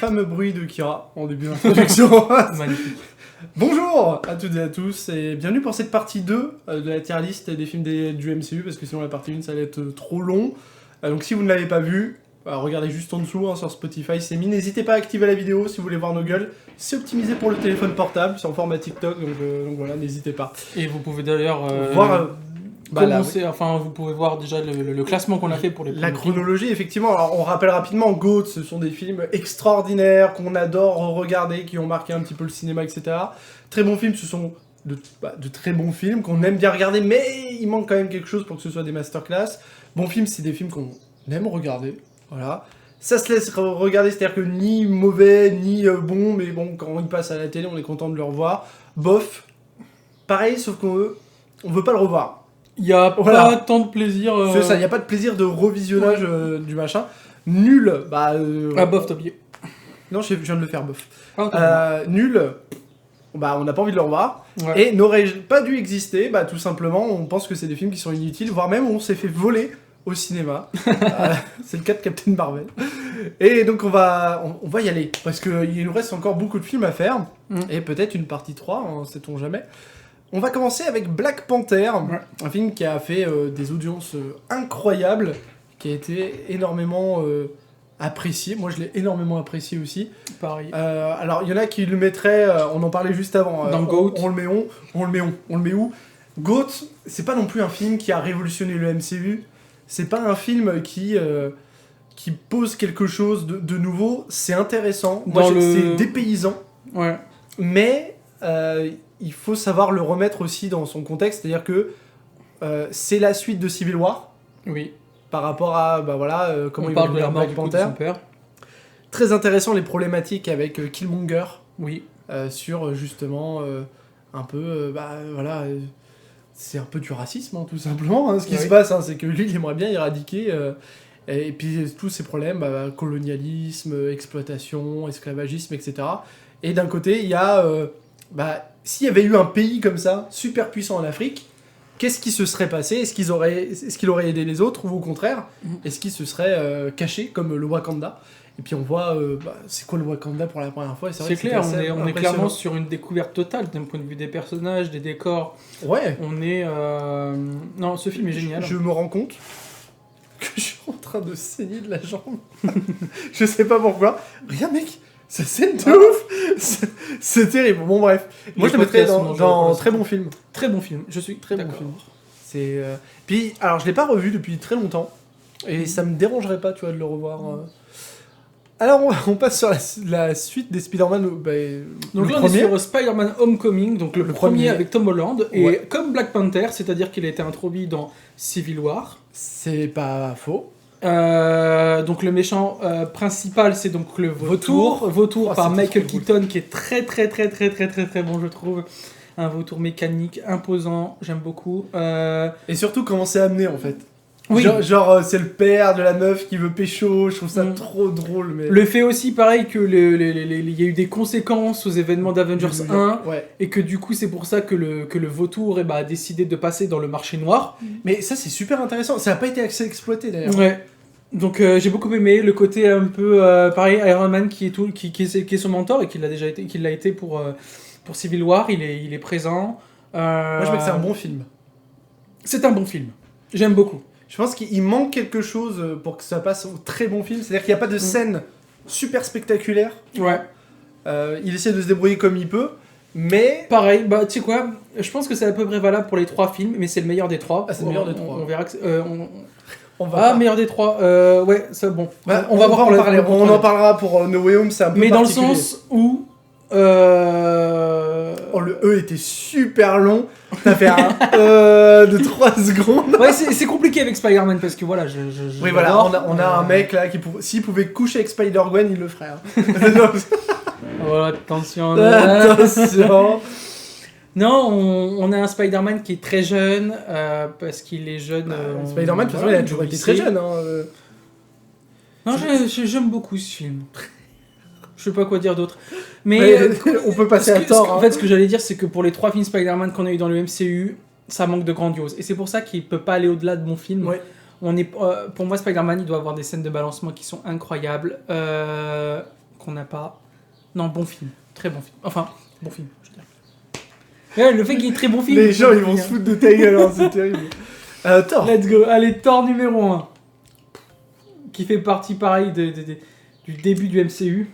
fameux bruit de Kira en début d'introduction. Magnifique. Bonjour à toutes et à tous et bienvenue pour cette partie 2 de la tier list des films du MCU parce que sinon la partie 1 ça allait être trop long. Donc si vous ne l'avez pas vu, regardez juste en dessous sur Spotify, c'est mis. N'hésitez pas à activer la vidéo si vous voulez voir nos gueules. C'est optimisé pour le téléphone portable, c'est en format TikTok donc voilà, n'hésitez pas. Et vous pouvez d'ailleurs voir... vous pouvez voir déjà le classement qu'on a fait pour les la premiers chronologie, effectivement. Alors, on rappelle rapidement, GOAT, ce sont des films extraordinaires qu'on adore regarder, qui ont marqué un petit peu le cinéma, etc. Très bons films, ce sont de très bons films qu'on aime bien regarder, mais il manque quand même quelque chose pour que ce soit des masterclass. Bons films, c'est des films qu'on aime regarder, voilà. Ça se laisse regarder, c'est-à-dire que ni mauvais, ni bon, mais bon, quand ils passent à la télé, on est content de le revoir. Bof, pareil, sauf qu'on veut pas le revoir. Il n'y a pas tant de plaisir. C'est ça, il n'y a pas de plaisir de revisionnage du machin. Nul, bof, t'as oublié. Non, je viens de le faire, bof. Nul. On n'a pas envie de le revoir. Ouais. Et n'aurait pas dû exister, tout simplement, on pense que c'est des films qui sont inutiles, voire même on s'est fait voler au cinéma. C'est le cas de Captain Marvel. Et donc on va y aller, parce qu'il nous reste encore beaucoup de films à faire, et peut-être une partie 3, sait-on jamais. On va commencer avec Black Panther, un film qui a fait des audiences incroyables, qui a été énormément apprécié. Moi, je l'ai énormément apprécié aussi. Pareil. Alors, il y en a qui le mettraient, on en parlait juste avant. Dans GOAT. On le met où GOAT, c'est pas non plus un film qui a révolutionné le MCU. C'est pas un film qui pose quelque chose de nouveau. C'est intéressant. C'est dépaysant. Ouais. Mais... il faut savoir le remettre aussi dans son contexte, c'est-à-dire que c'est la suite de Civil War. Oui. Par rapport à comment il parle de la mort Black Panther. De son père. Très intéressant les problématiques avec Killmonger. Oui. Sur justement un peu c'est un peu du racisme tout simplement. Ce qui se passe, c'est que lui il aimerait bien éradiquer et puis tous ces problèmes, colonialisme, exploitation, esclavagisme, etc. Et d'un côté il y a s'il y avait eu un pays comme ça, super puissant en Afrique, qu'est-ce qui se serait passé ? Est-ce qu'il aurait aidé les autres, ou au contraire, est-ce qu'il se serait caché, comme le Wakanda ? Et puis on voit, c'est quoi le Wakanda pour la première fois ? C'est clair, on est clairement sur une découverte totale, d'un point de vue des personnages, des décors. Ouais. On est... Non, ce film est génial. Je me rends compte que je suis en train de saigner de la jambe. Je sais pas pourquoi. Rien, mec. Ça scène de ouf. C'est terrible. Bon bref. Moi je le mettrais dans très bon film. Très bon film. Je suis très bon film. C'est puis alors je l'ai pas revu depuis très longtemps et ça me dérangerait pas, tu vois, de le revoir. Alors on passe sur la suite des Spider-Man. Donc là on est sur Spider-Man Homecoming, donc le premier avec Tom Holland, et comme Black Panther, c'est-à-dire qu'il a été introduit dans Civil War. C'est pas faux. Donc le méchant principal, c'est donc le Vautour par Michael Keaton, qui est très bon, je trouve. Un vautour mécanique, imposant, j'aime beaucoup. Et surtout comment c'est amené en fait. Oui. Genre c'est le père de la meuf qui veut pécho, je trouve ça trop drôle. Mais... Le fait aussi pareil que il y a eu des conséquences aux événements d'Avengers 1, et que du coup c'est pour ça que le vautour a décidé de passer dans le marché noir. Mais ça c'est super intéressant, ça n'a pas été assez exploité d'ailleurs. Ouais. Donc j'ai beaucoup aimé le côté un peu pareil, Iron Man qui est son mentor et qui l'a été pour Civil War, il est présent. Moi je trouve que c'est un bon film. C'est un bon film. J'aime beaucoup. Je pense qu'il manque quelque chose pour que ça passe au très bon film, c'est-à-dire qu'il n'y a pas de scène super spectaculaire. Ouais. Il essaie de se débrouiller comme il peut, mais... Pareil, tu sais quoi, je pense que c'est à peu près valable pour les 3 films, mais c'est le meilleur des 3. Ah, c'est le meilleur des 3. On verra que... meilleur des 3. Ouais, c'est bon. On va voir en parler. On en parlera pour No Way Home, c'est un peu particulier. Mais dans le sens où... le E était super long. T'as fait un de 3 secondes. Ouais, c'est compliqué avec Spider-Man parce que voilà, oui, voilà, on a un mec là qui s'il pouvait coucher avec Spider-Gwen, il le ferait. Voilà, attention. Attention. Non, on a un Spider-Man qui est très jeune, parce qu'il est jeune. Spider-Man, de toute façon, il a toujours été très jeune. Non, j'aime beaucoup ce film. Je sais pas quoi dire d'autre. Mais on peut passer à tort. En fait, ce que j'allais dire, c'est que pour les 3 films Spider-Man qu'on a eu dans le MCU, ça manque de grandiose. Et c'est pour ça qu'il peut pas aller au-delà de mon film. Ouais. Pour moi, Spider-Man, il doit avoir des scènes de balancement qui sont incroyables. qu'on n'a pas. Non, bon film. Très bon film. Enfin, bon film, je dirais. Ouais, le fait qu'il y ait très bon film. Les gens, ils vont se foutre de ta gueule, hein, c'est terrible. Thor. Let's go. Allez, Thor numéro 1. Qui fait partie, pareil, du début du MCU.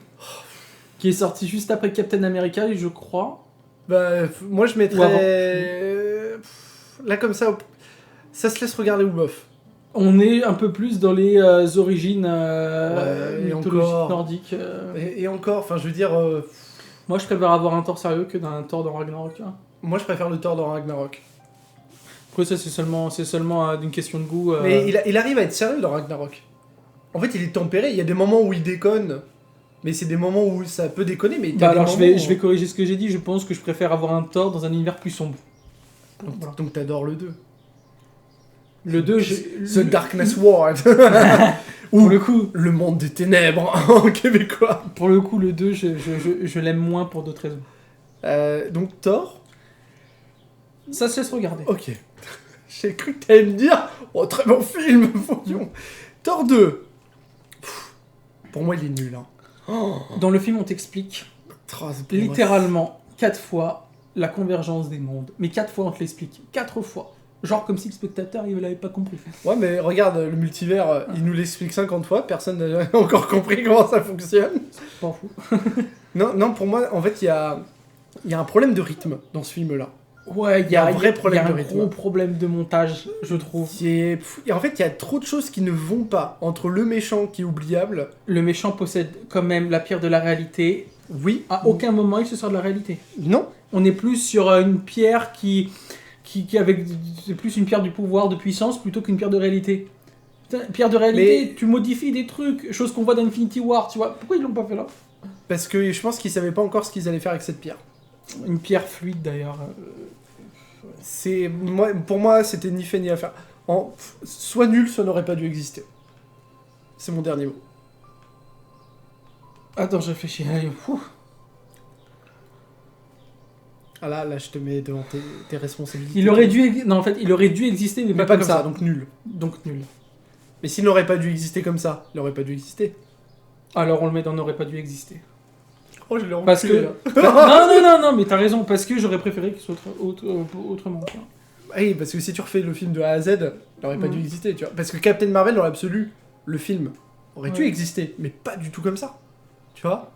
Qui est sorti juste après Captain America, je crois. Bah, moi, je mettrais... Là, comme ça se laisse regarder ou bof. On est un peu plus dans les origines mythologiques nordiques. Et encore, enfin, je veux dire... Moi, je préfère avoir un Thor sérieux que d'un Thor dans Ragnarok, tu vois. Moi, je préfère le Thor dans Ragnarok. Après, ça, c'est seulement d'une question de goût. Mais il arrive à être sérieux dans Ragnarok. En fait, il est tempéré. Il y a des moments où il déconne, mais c'est des moments où ça peut déconner. Mais alors, je vais corriger ce que j'ai dit. Je pense que je préfère avoir un Thor dans un univers plus sombre. Donc t'adores le 2. Le 2, The Darkness World. Pour le coup, le monde des ténèbres en québécois. Pour le coup, le 2, je l'aime moins pour d'autres raisons. Donc Thor. Ça se laisse regarder. Ok. J'ai cru que t'allais me dire, oh très bon film, voyons. Thor 2. Pour moi, il est nul. Hein. Oh. Dans le film, on t'explique littéralement 4 fois la convergence des mondes. Mais 4 fois, on te l'explique. 4 fois. Genre comme si le spectateur, il l'avait pas compris. Ouais, mais regarde, le multivers, il nous l'explique 50 fois, personne n'a encore compris comment ça fonctionne. Je m'en fous. non, pour moi, en fait, il y a un problème de rythme dans ce film-là. Ouais, il y a un vrai problème de rythme. Il y a un gros problème de montage, je trouve. Et en fait, il y a trop de choses qui ne vont pas entre le méchant qui est oubliable. Le méchant possède quand même la pierre de la réalité. Oui. À aucun moment, il se sort de la réalité. Non. On est plus sur une pierre qui avec c'est plus une pierre du pouvoir, de puissance, plutôt qu'une pierre de réalité. Putain, pierre de réalité, mais... tu modifies des trucs, chose qu'on voit dans Infinity War, tu vois. Pourquoi ils l'ont pas fait là ? Parce que je pense qu'ils savaient pas encore ce qu'ils allaient faire avec cette pierre. Une pierre fluide d'ailleurs. Pour moi, c'était ni fait ni à faire. Soit nul, soit n'aurait pas dû exister. C'est mon dernier mot. Attends, je réfléchis. Ah là, je te mets devant tes responsabilités. Il aurait dû exister, mais pas comme ça. Donc nul. Donc nul. Mais s'il n'aurait pas dû exister comme ça, il n'aurait pas dû exister. Alors on le met dans n'aurait pas dû exister. Oh, je l'ai reculé, parce que là. non, mais t'as raison, parce que j'aurais préféré qu'il soit autrement. Tu vois. Oui, parce que si tu refais le film de A à Z, il n'aurait pas dû exister, tu vois. Parce que Captain Marvel, dans l'absolu, le film aurait dû exister, mais pas du tout comme ça. Tu vois.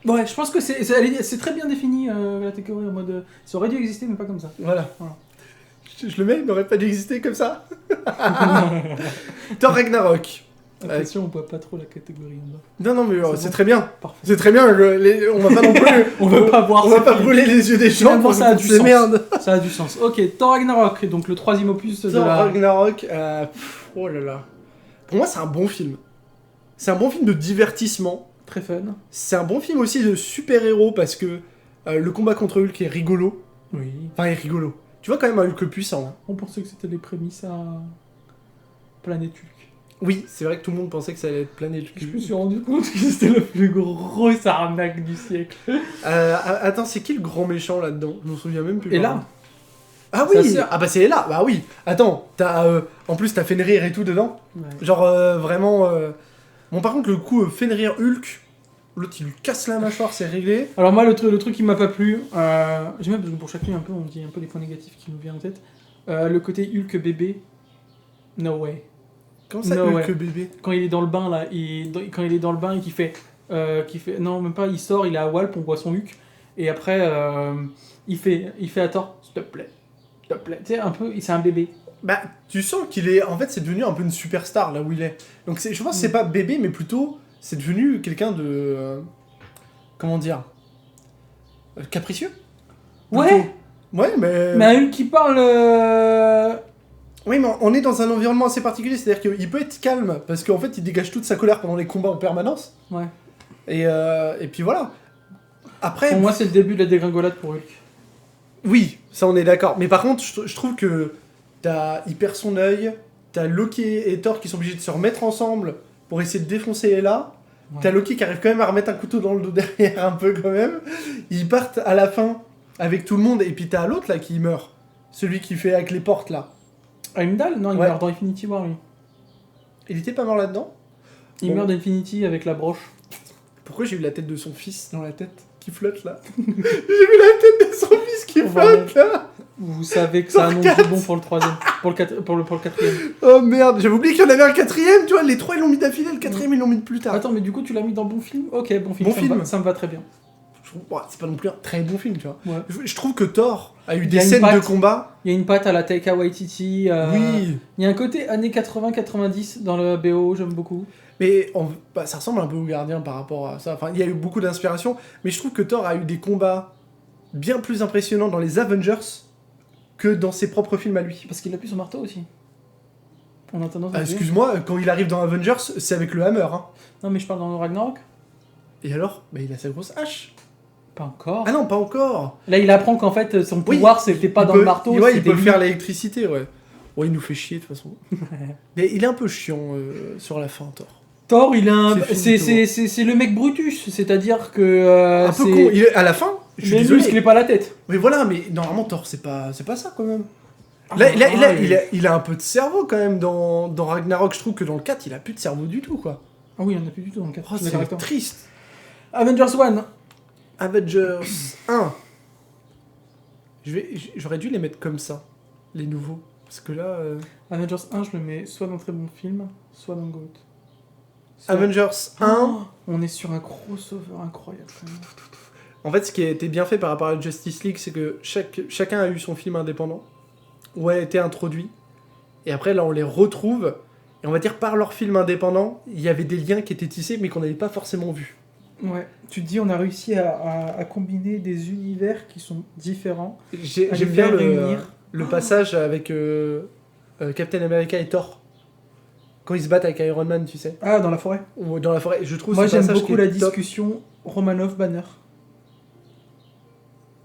Ouais, je pense que c'est très bien défini la théorie en mode ça aurait dû exister mais pas comme ça. Voilà. Je le mets, il n'aurait pas dû exister comme ça. Thor Ragnarok. Attention, on voit pas trop la catégorie en bas. Non, mais c'est très bien. Parfait. C'est très bien. On va pas non plus. on va pas voir. On va pas brûler les yeux des gens pour ça a du sens. Merde. Ça a du sens. Ok, Thor Ragnarok, donc le 3e opus de Thor Ragnarok. Oh là là. Pour moi, c'est un bon film. C'est un bon film de divertissement. Très fun. C'est un bon film aussi de super-héros parce que le combat contre Hulk est rigolo. Oui. Enfin, il est rigolo. Tu vois quand même un Hulk puissant. Hein. On pensait que c'était les prémices à Planète Hulk. Oui, c'est vrai que tout le monde pensait que ça allait être Planète Hulk. Je me suis rendu compte que c'était la plus grosse arnaque du siècle. Attends, c'est qui le grand méchant là-dedans ? Je m'en souviens même plus. Et là ? Ah oui. Ah bah c'est Ella. Bah oui. Attends, en plus t'as Fenrir et tout dedans. Ouais. Genre vraiment. Bon, par contre, le coup Fenrir Hulk, l'autre il lui casse la mâchoire, c'est réglé. Alors, moi, le truc qui m'a pas plu, j'aime bien parce que pour chacun, on dit un peu les points négatifs qui nous viennent en tête. Le côté Hulk bébé, no way. Comment ça, Hulk bébé ? Quand il est dans le bain, là, quand il est dans le bain et qu'il fait. Non, même pas, il sort, il est à Walp, on voit son Hulk, et après, il fait à Thor, s'il te plaît. Tu sais, un peu, c'est un bébé. Bah, tu sens qu'il est... En fait, c'est devenu un peu une superstar, là où il est. Donc, je pense que c'est pas bébé, mais plutôt... C'est devenu quelqu'un de... comment dire capricieux. Ouais. Ouais, mais... Mais un Hulk qui parle... Oui, mais on est dans un environnement assez particulier. C'est-à-dire qu'il peut être calme, parce qu'en fait, il dégage toute sa colère pendant les combats en permanence. Ouais. Et puis voilà. Après... Pour moi, c'est le début de la dégringolade pour Hulk. Oui, ça on est d'accord. Mais par contre, je trouve que... il perd son œil, t'as Loki et Thor qui sont obligés de se remettre ensemble pour essayer de défoncer Hela. Ouais. T'as Loki qui arrive quand même à remettre un couteau dans le dos derrière un peu quand même. Ils partent à la fin avec tout le monde et puis t'as l'autre là qui meurt. Celui qui fait avec les portes là. Heimdall ? Non, il meurt dans Infinity War lui. Il était pas mort là-dedans ? Il meurt d'Infinity avec la broche. Pourquoi j'ai eu la tête de son fils dans la tête qui flotte là? J'ai vu la tête de son fils qui flotte là. Vous savez que c'est un nom plus bon pour le troisième, pour le quatrième. Oh merde, j'avais oublié qu'il y en avait un quatrième, tu vois, les 3 ils l'ont mis d'affilée, le quatrième ils l'ont mis de plus tard. Attends, mais du coup tu l'as mis dans bon film? Ok, bon film, Bon film. ça me va très bien. C'est pas non plus un très bon film, tu vois. Ouais. Je trouve que Thor a eu Il y des a une scènes de patte. combat. Il y a une patte à la Taika Waititi. Oui. Il y a un côté années 80-90 dans le BO, j'aime beaucoup. Mais ça ressemble un peu au Gardien par rapport à ça. Enfin, il y a eu beaucoup d'inspiration, mais je trouve que Thor a eu des combats bien plus impressionnants dans les Avengers que dans ses propres films à lui. Parce qu'il appuie son marteau aussi. On a tendance à dire. Excuse-moi, quand il arrive dans Avengers, c'est avec le hammer. Hein. Non, mais je parle dans le Ragnarok. Et alors? Bah, il a sa grosse hache. Pas encore. Ah non, pas encore. Là, il apprend qu'en fait, son pouvoir, c'était pas dans le marteau. Ouais, il c'était peut lui. faire l'électricité, ouais. Ouais, il nous fait chier de toute façon. Mais il est un peu chiant sur la fin, Thor. Thor, il a un... C'est c'est le mec Brutus, c'est-à-dire que... un peu con. À la fin, je suis mais désolé. muscle et pas la tête. Mais voilà, mais normalement Thor c'est pas ça quand même. Ah, Il a un peu de cerveau quand même dans Ragnarok, je trouve que dans le 4 il a plus de cerveau du tout quoi. Ah oui, il en a plus du tout dans le 4. Oh, c'est triste. Avengers 1. Avengers 1. J'aurais dû les mettre comme ça, les nouveaux. Parce que là... Avengers 1, je le mets soit dans très bon film, soit dans GOAT. Avengers 1... On est sur un crossover incroyable. En fait, ce qui a été bien fait par rapport à Justice League, c'est que chacun a eu son film indépendant, où a été introduit, et après, là, on les retrouve, et on va dire, par leur film indépendant, il y avait des liens qui étaient tissés, mais qu'on n'avait pas forcément vus. Ouais, tu te dis, on a réussi à combiner des univers qui sont différents. J'aime bien le passage avec Captain America et Thor. Quand ils se battent avec Iron Man, tu sais. Ah, dans la forêt. Ou dans la forêt. Je trouve Moi, ce j'aime passage beaucoup qui est la top. discussion Romanov-Banner.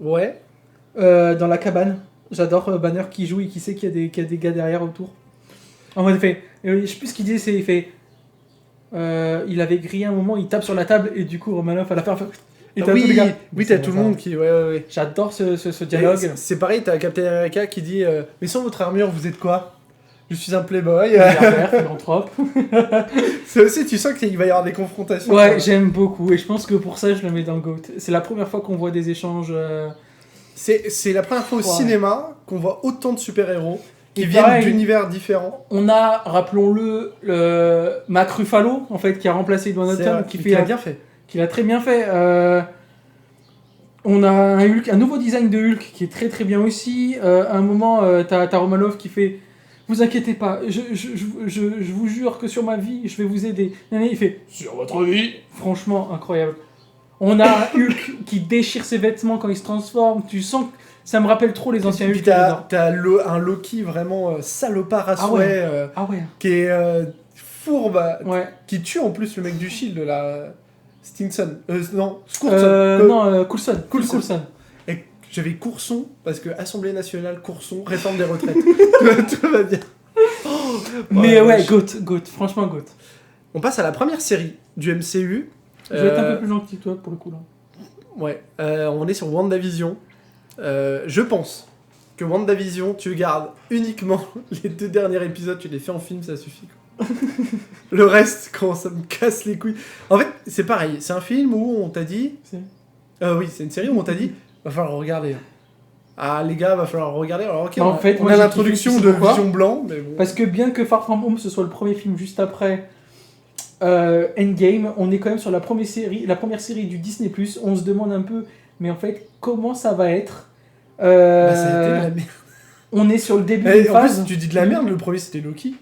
Ouais. Dans la cabane. J'adore Banner qui joue et qui sait qu'il y a des gars derrière autour. En mode, il fait... Je sais plus ce qu'il dit, c'est... Il fait... il avait grillé un moment, il tape sur la table et du coup Romanov à la fin... Et t'as tous les gars. Oui, t'as tout le monde qui... Ouais. J'adore ce dialogue. C'est pareil, t'as Captain America qui dit mais sans votre armure, vous êtes quoi? Je suis un playboy. Philanthrope. C'est aussi, tu sens qu'il va y avoir des confrontations. Ouais, j'aime beaucoup et je pense que pour ça je le mets dans GOAT. C'est la première fois qu'on voit des échanges... C'est la première fois au cinéma qu'on voit autant de super-héros qui Et viennent pareil, d'univers différents. On a, rappelons-le, le Mark Ruffalo, en fait, qui a remplacé Edward Norton, qui l'a bien fait. Qui l'a très bien fait. On a un Hulk, un nouveau design de Hulk qui est très très bien aussi. À un moment, t'as Romanov qui fait « Vous inquiétez pas, je vous jure que sur ma vie, je vais vous aider. » Il fait « Sur votre vie !» Franchement, incroyable. On a un Hulk qui déchire ses vêtements quand il se transforme. Tu sens que ça me rappelle trop les anciens Hulk. T'as un Loki vraiment salopard à souhait, qui est fourbe, qui tue en plus le mec du Shield, là, Stinson. Non, Coulson. Coulson. Et j'avais Courson, parce que Assemblée nationale, Courson, réforme des retraites. Tout va bien. Mais ouais, GOAT, franchement GOAT. On passe à la première série du MCU. Je vais être un peu plus gentil que toi pour le coup là. Ouais, on est sur WandaVision. Je pense que WandaVision, tu gardes uniquement les 2 derniers épisodes, tu les fais en film, ça suffit. Le reste, quand ça me casse les couilles. En fait, c'est pareil, c'est un film où on t'a dit... oui, c'est une série où on t'a dit, va falloir regarder. Ah les gars, va falloir regarder. Alors ok, en fait, on a l'introduction de Vision Blanc, mais bon. Parce que bien que Far From Home ce soit le premier film juste après Endgame, on est quand même sur la première série du Disney+. On se demande un peu, mais en fait, comment ça va être Ça a été de la merde. On est sur le début d'une phase. En plus, tu dis de la merde, le premier c'était Loki.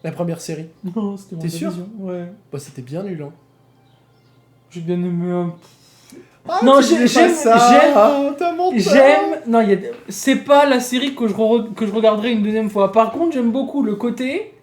La première série. Non, c'était T'es sûr? Ouais. Bah c'était bien nul, hein. J'ai bien aimé Ah, non, j'aime. Non, c'est pas la série que je regarderai une deuxième fois. Par contre, j'aime beaucoup le côté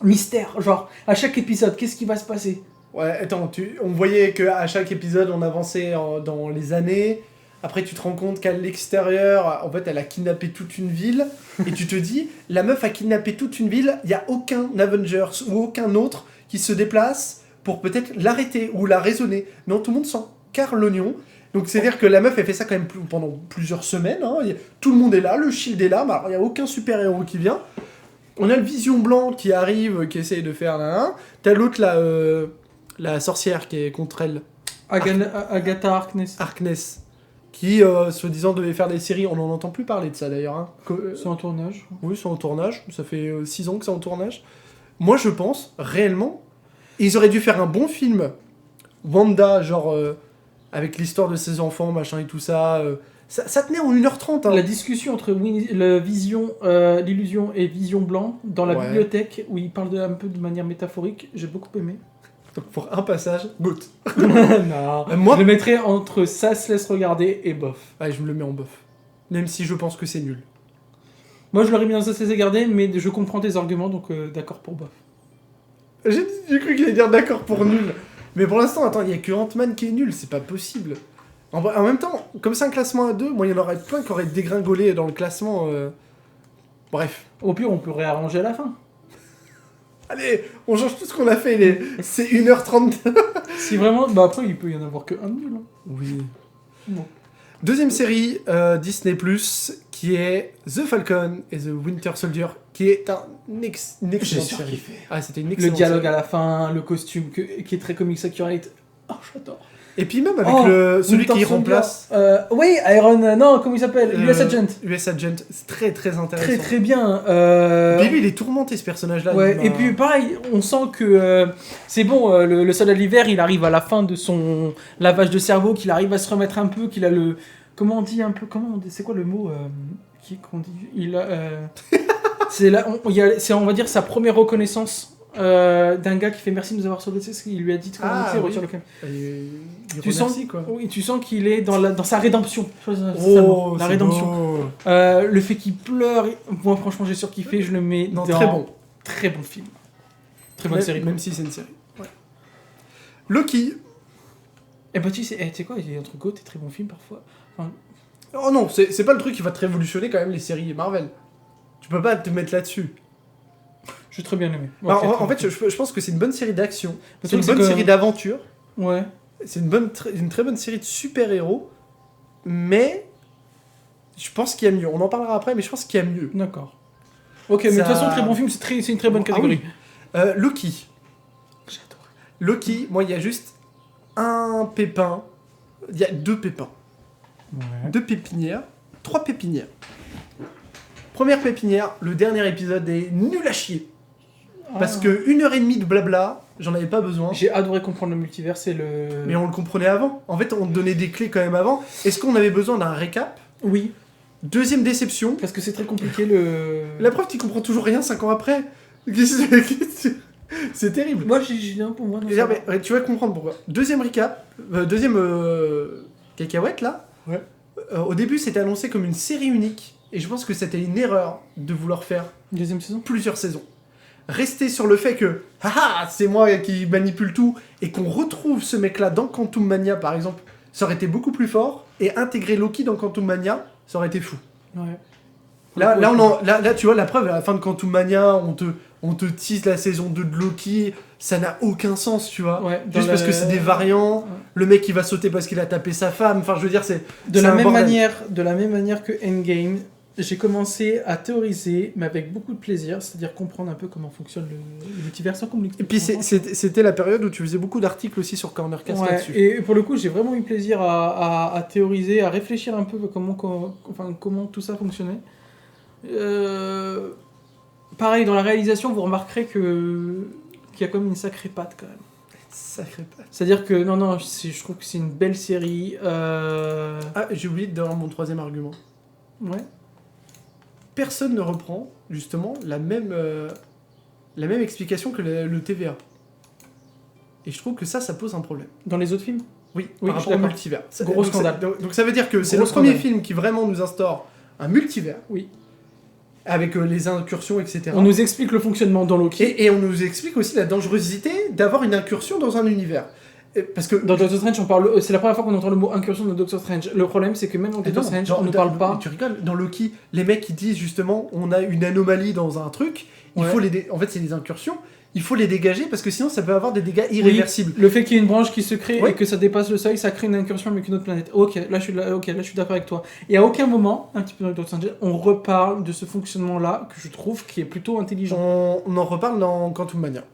mystère. Genre, à chaque épisode, qu'est-ce qui va se passer? Ouais, attends, on voyait qu'à chaque épisode, on avançait dans les années. Après, tu te rends compte qu'à l'extérieur, en fait, elle a kidnappé toute une ville. Et tu te dis, la meuf a kidnappé toute une ville. Il n'y a aucun Avengers ou aucun autre qui se déplace pour peut-être l'arrêter ou la raisonner. Non, tout le monde s'en carre l'oignon. Donc, c'est-à-dire que la meuf, elle fait ça quand même pendant plusieurs semaines. Hein. Tout le monde est là, le Shield est là. Mais il n'y a aucun super-héros qui vient. On a le Vision Blanc qui arrive, qui essaye de faire là. T'as l'autre là, la sorcière qui est contre elle. Agatha Harkness. Harkness. Qui, soi-disant, devait faire des séries. On n'en entend plus parler de ça, d'ailleurs. Hein. C'est en tournage. Oui, c'est en tournage. Ça fait 6 ans que c'est en tournage. Moi, je pense, réellement, ils auraient dû faire un bon film. Wanda, genre, avec l'histoire de ses enfants, machin et tout ça. Ça tenait en 1h30. Hein. La discussion entre l'illusion et Vision Blanc dans la bibliothèque, où il parle un peu de manière métaphorique, j'ai beaucoup aimé. Donc pour un passage, good. Non, moi, je le mettrais entre ça se laisse regarder et bof. Ouais, je me le mets en bof. Même si je pense que c'est nul. Moi, je l'aurais mis dans ça se laisse regarder, mais je comprends tes arguments, donc d'accord pour bof. J'ai cru qu'il allait dire d'accord pour nul. Mais pour l'instant, attends, il n'y a que Ant-Man qui est nul, c'est pas possible. En même temps, comme c'est un classement à 2, moi il y en aurait plein qui auraient dégringolé dans le classement. Bref. Au pire, on peut réarranger à la fin. Allez, on change tout ce qu'on a fait, c'est 1h30. Si vraiment, bah après il peut y en avoir que un nul. Hein. Oui. Bon. Deuxième série Disney+, qui est The Falcon et The Winter Soldier, qui est une excellente série. Ah, c'était une excellente Le dialogue série. à la fin, le costume qui est très comics accurate. Oh, j'adore. Et puis même avec celui qui remplace... oui, Iron... non, comment il s'appelle US Agent. US Agent, c'est très très intéressant. Très très bien. Puis lui, il est tourmenté ce personnage-là. Ouais, et puis pareil, on sent que c'est bon, le soldat de l'hiver, il arrive à la fin de son lavage de cerveau, qu'il arrive à se remettre un peu, qu'il a le... Comment on dit un peu... C'est quoi le mot qu'on dit il a, c'est là, on va dire sa première reconnaissance d'un gars qui fait merci de nous avoir sauvé, tu sais ce qu'il lui a dit, retire le calme. Tu sens, quoi. Oui, tu sens qu'il est dans sa rédemption. La rédemption. Le fait qu'il pleure, moi franchement j'ai surkiffé, je le mets dans très bon film. Très bonne série. Même si c'est une série. Ouais. Loki. Et bah tu sais quoi, il y a un truc autre, très bon film parfois. Enfin... Oh non, c'est pas le truc qui va te révolutionner quand même les séries Marvel. Tu peux pas te mettre là-dessus. J'ai très bien aimé. Ouais, en fait, je pense que c'est une bonne série d'action. C'est une bonne série d'aventure. Ouais. C'est une très bonne série de super-héros. Mais je pense qu'il y a mieux. On en parlera après, mais je pense qu'il y a mieux. D'accord. Ok, mais de toute façon, très bon film, c'est une très bonne catégorie. Ah oui. Loki. J'adore. Loki, moi, il y a juste un pépin. Il y a 2 pépins. Ouais. 2 pépinières. 3 pépinières. Première pépinière, le dernier épisode est nul à chier. Parce que 1h30 de blabla, j'en avais pas besoin. J'ai adoré comprendre le multivers, Mais on le comprenait avant. En fait, on te donnait des clés quand même avant. Est-ce qu'on avait besoin d'un récap ? Oui. Deuxième déception. Parce que c'est très compliqué La preuve, tu comprends toujours rien 5 ans après. C'est terrible. Moi, j'ai un peu moins de Mais tu vas comprendre pourquoi. Deuxième récap. Deuxième cacahuète, là. Ouais. Au début, c'était annoncé comme une série unique. Et je pense que c'était une erreur de vouloir faire deuxième saison, plusieurs saisons. Rester sur le fait que c'est moi qui manipule tout et qu'on retrouve ce mec-là dans Quantum Mania, par exemple, ça aurait été beaucoup plus fort. Et intégrer Loki dans Quantum Mania, ça aurait été fou. Ouais. Là, tu vois, la preuve, à la fin de Quantum Mania, on te tease la saison 2 de Loki, ça n'a aucun sens, tu vois. Ouais, juste parce que c'est des variants, le mec il va sauter parce qu'il a tapé sa femme, enfin je veux dire, c'est... De la même manière que Endgame, j'ai commencé à théoriser, mais avec beaucoup de plaisir, c'est-à-dire comprendre un peu comment fonctionne le multivers sans qu'on me l'explique. Et puis c'était la période où tu faisais beaucoup d'articles aussi sur Cornercast là-dessus. Et pour le coup, j'ai vraiment eu plaisir à théoriser, à réfléchir un peu comment tout ça fonctionnait. Pareil, dans la réalisation, vous remarquerez qu'il y a quand même une sacrée patte quand même. Sacrée patte. C'est-à-dire que, je trouve que c'est une belle série. Ah, j'ai oublié de donner mon troisième argument. Ouais. Personne ne reprend, justement, la même explication que le TVA. Et je trouve que ça pose un problème. Dans les autres films ? Oui, par rapport au multivers. Gros scandale. Donc ça veut dire que c'est le premier film qui vraiment nous instaure un multivers. Oui. Avec les incursions, etc. On nous explique le fonctionnement dans Loki. Et on nous explique aussi la dangerosité d'avoir une incursion dans un univers. Parce que dans Doctor Strange, c'est la première fois qu'on entend le mot incursion dans Doctor Strange. Le problème, c'est que même dans Doctor Strange, on ne parle pas. Tu rigoles, dans Loki, les mecs ils disent justement, on a une anomalie dans un truc, en fait c'est des incursions, il faut les dégager parce que sinon ça peut avoir des dégâts irréversibles. Oui, le fait qu'il y ait une branche qui se crée et que ça dépasse le seuil, ça crée une incursion avec une autre planète. Ok, là je suis d'accord avec toi. Et à aucun moment, un petit peu dans Doctor Strange, on reparle de ce fonctionnement-là que je trouve qui est plutôt intelligent. On en reparle dans Quantum Mania.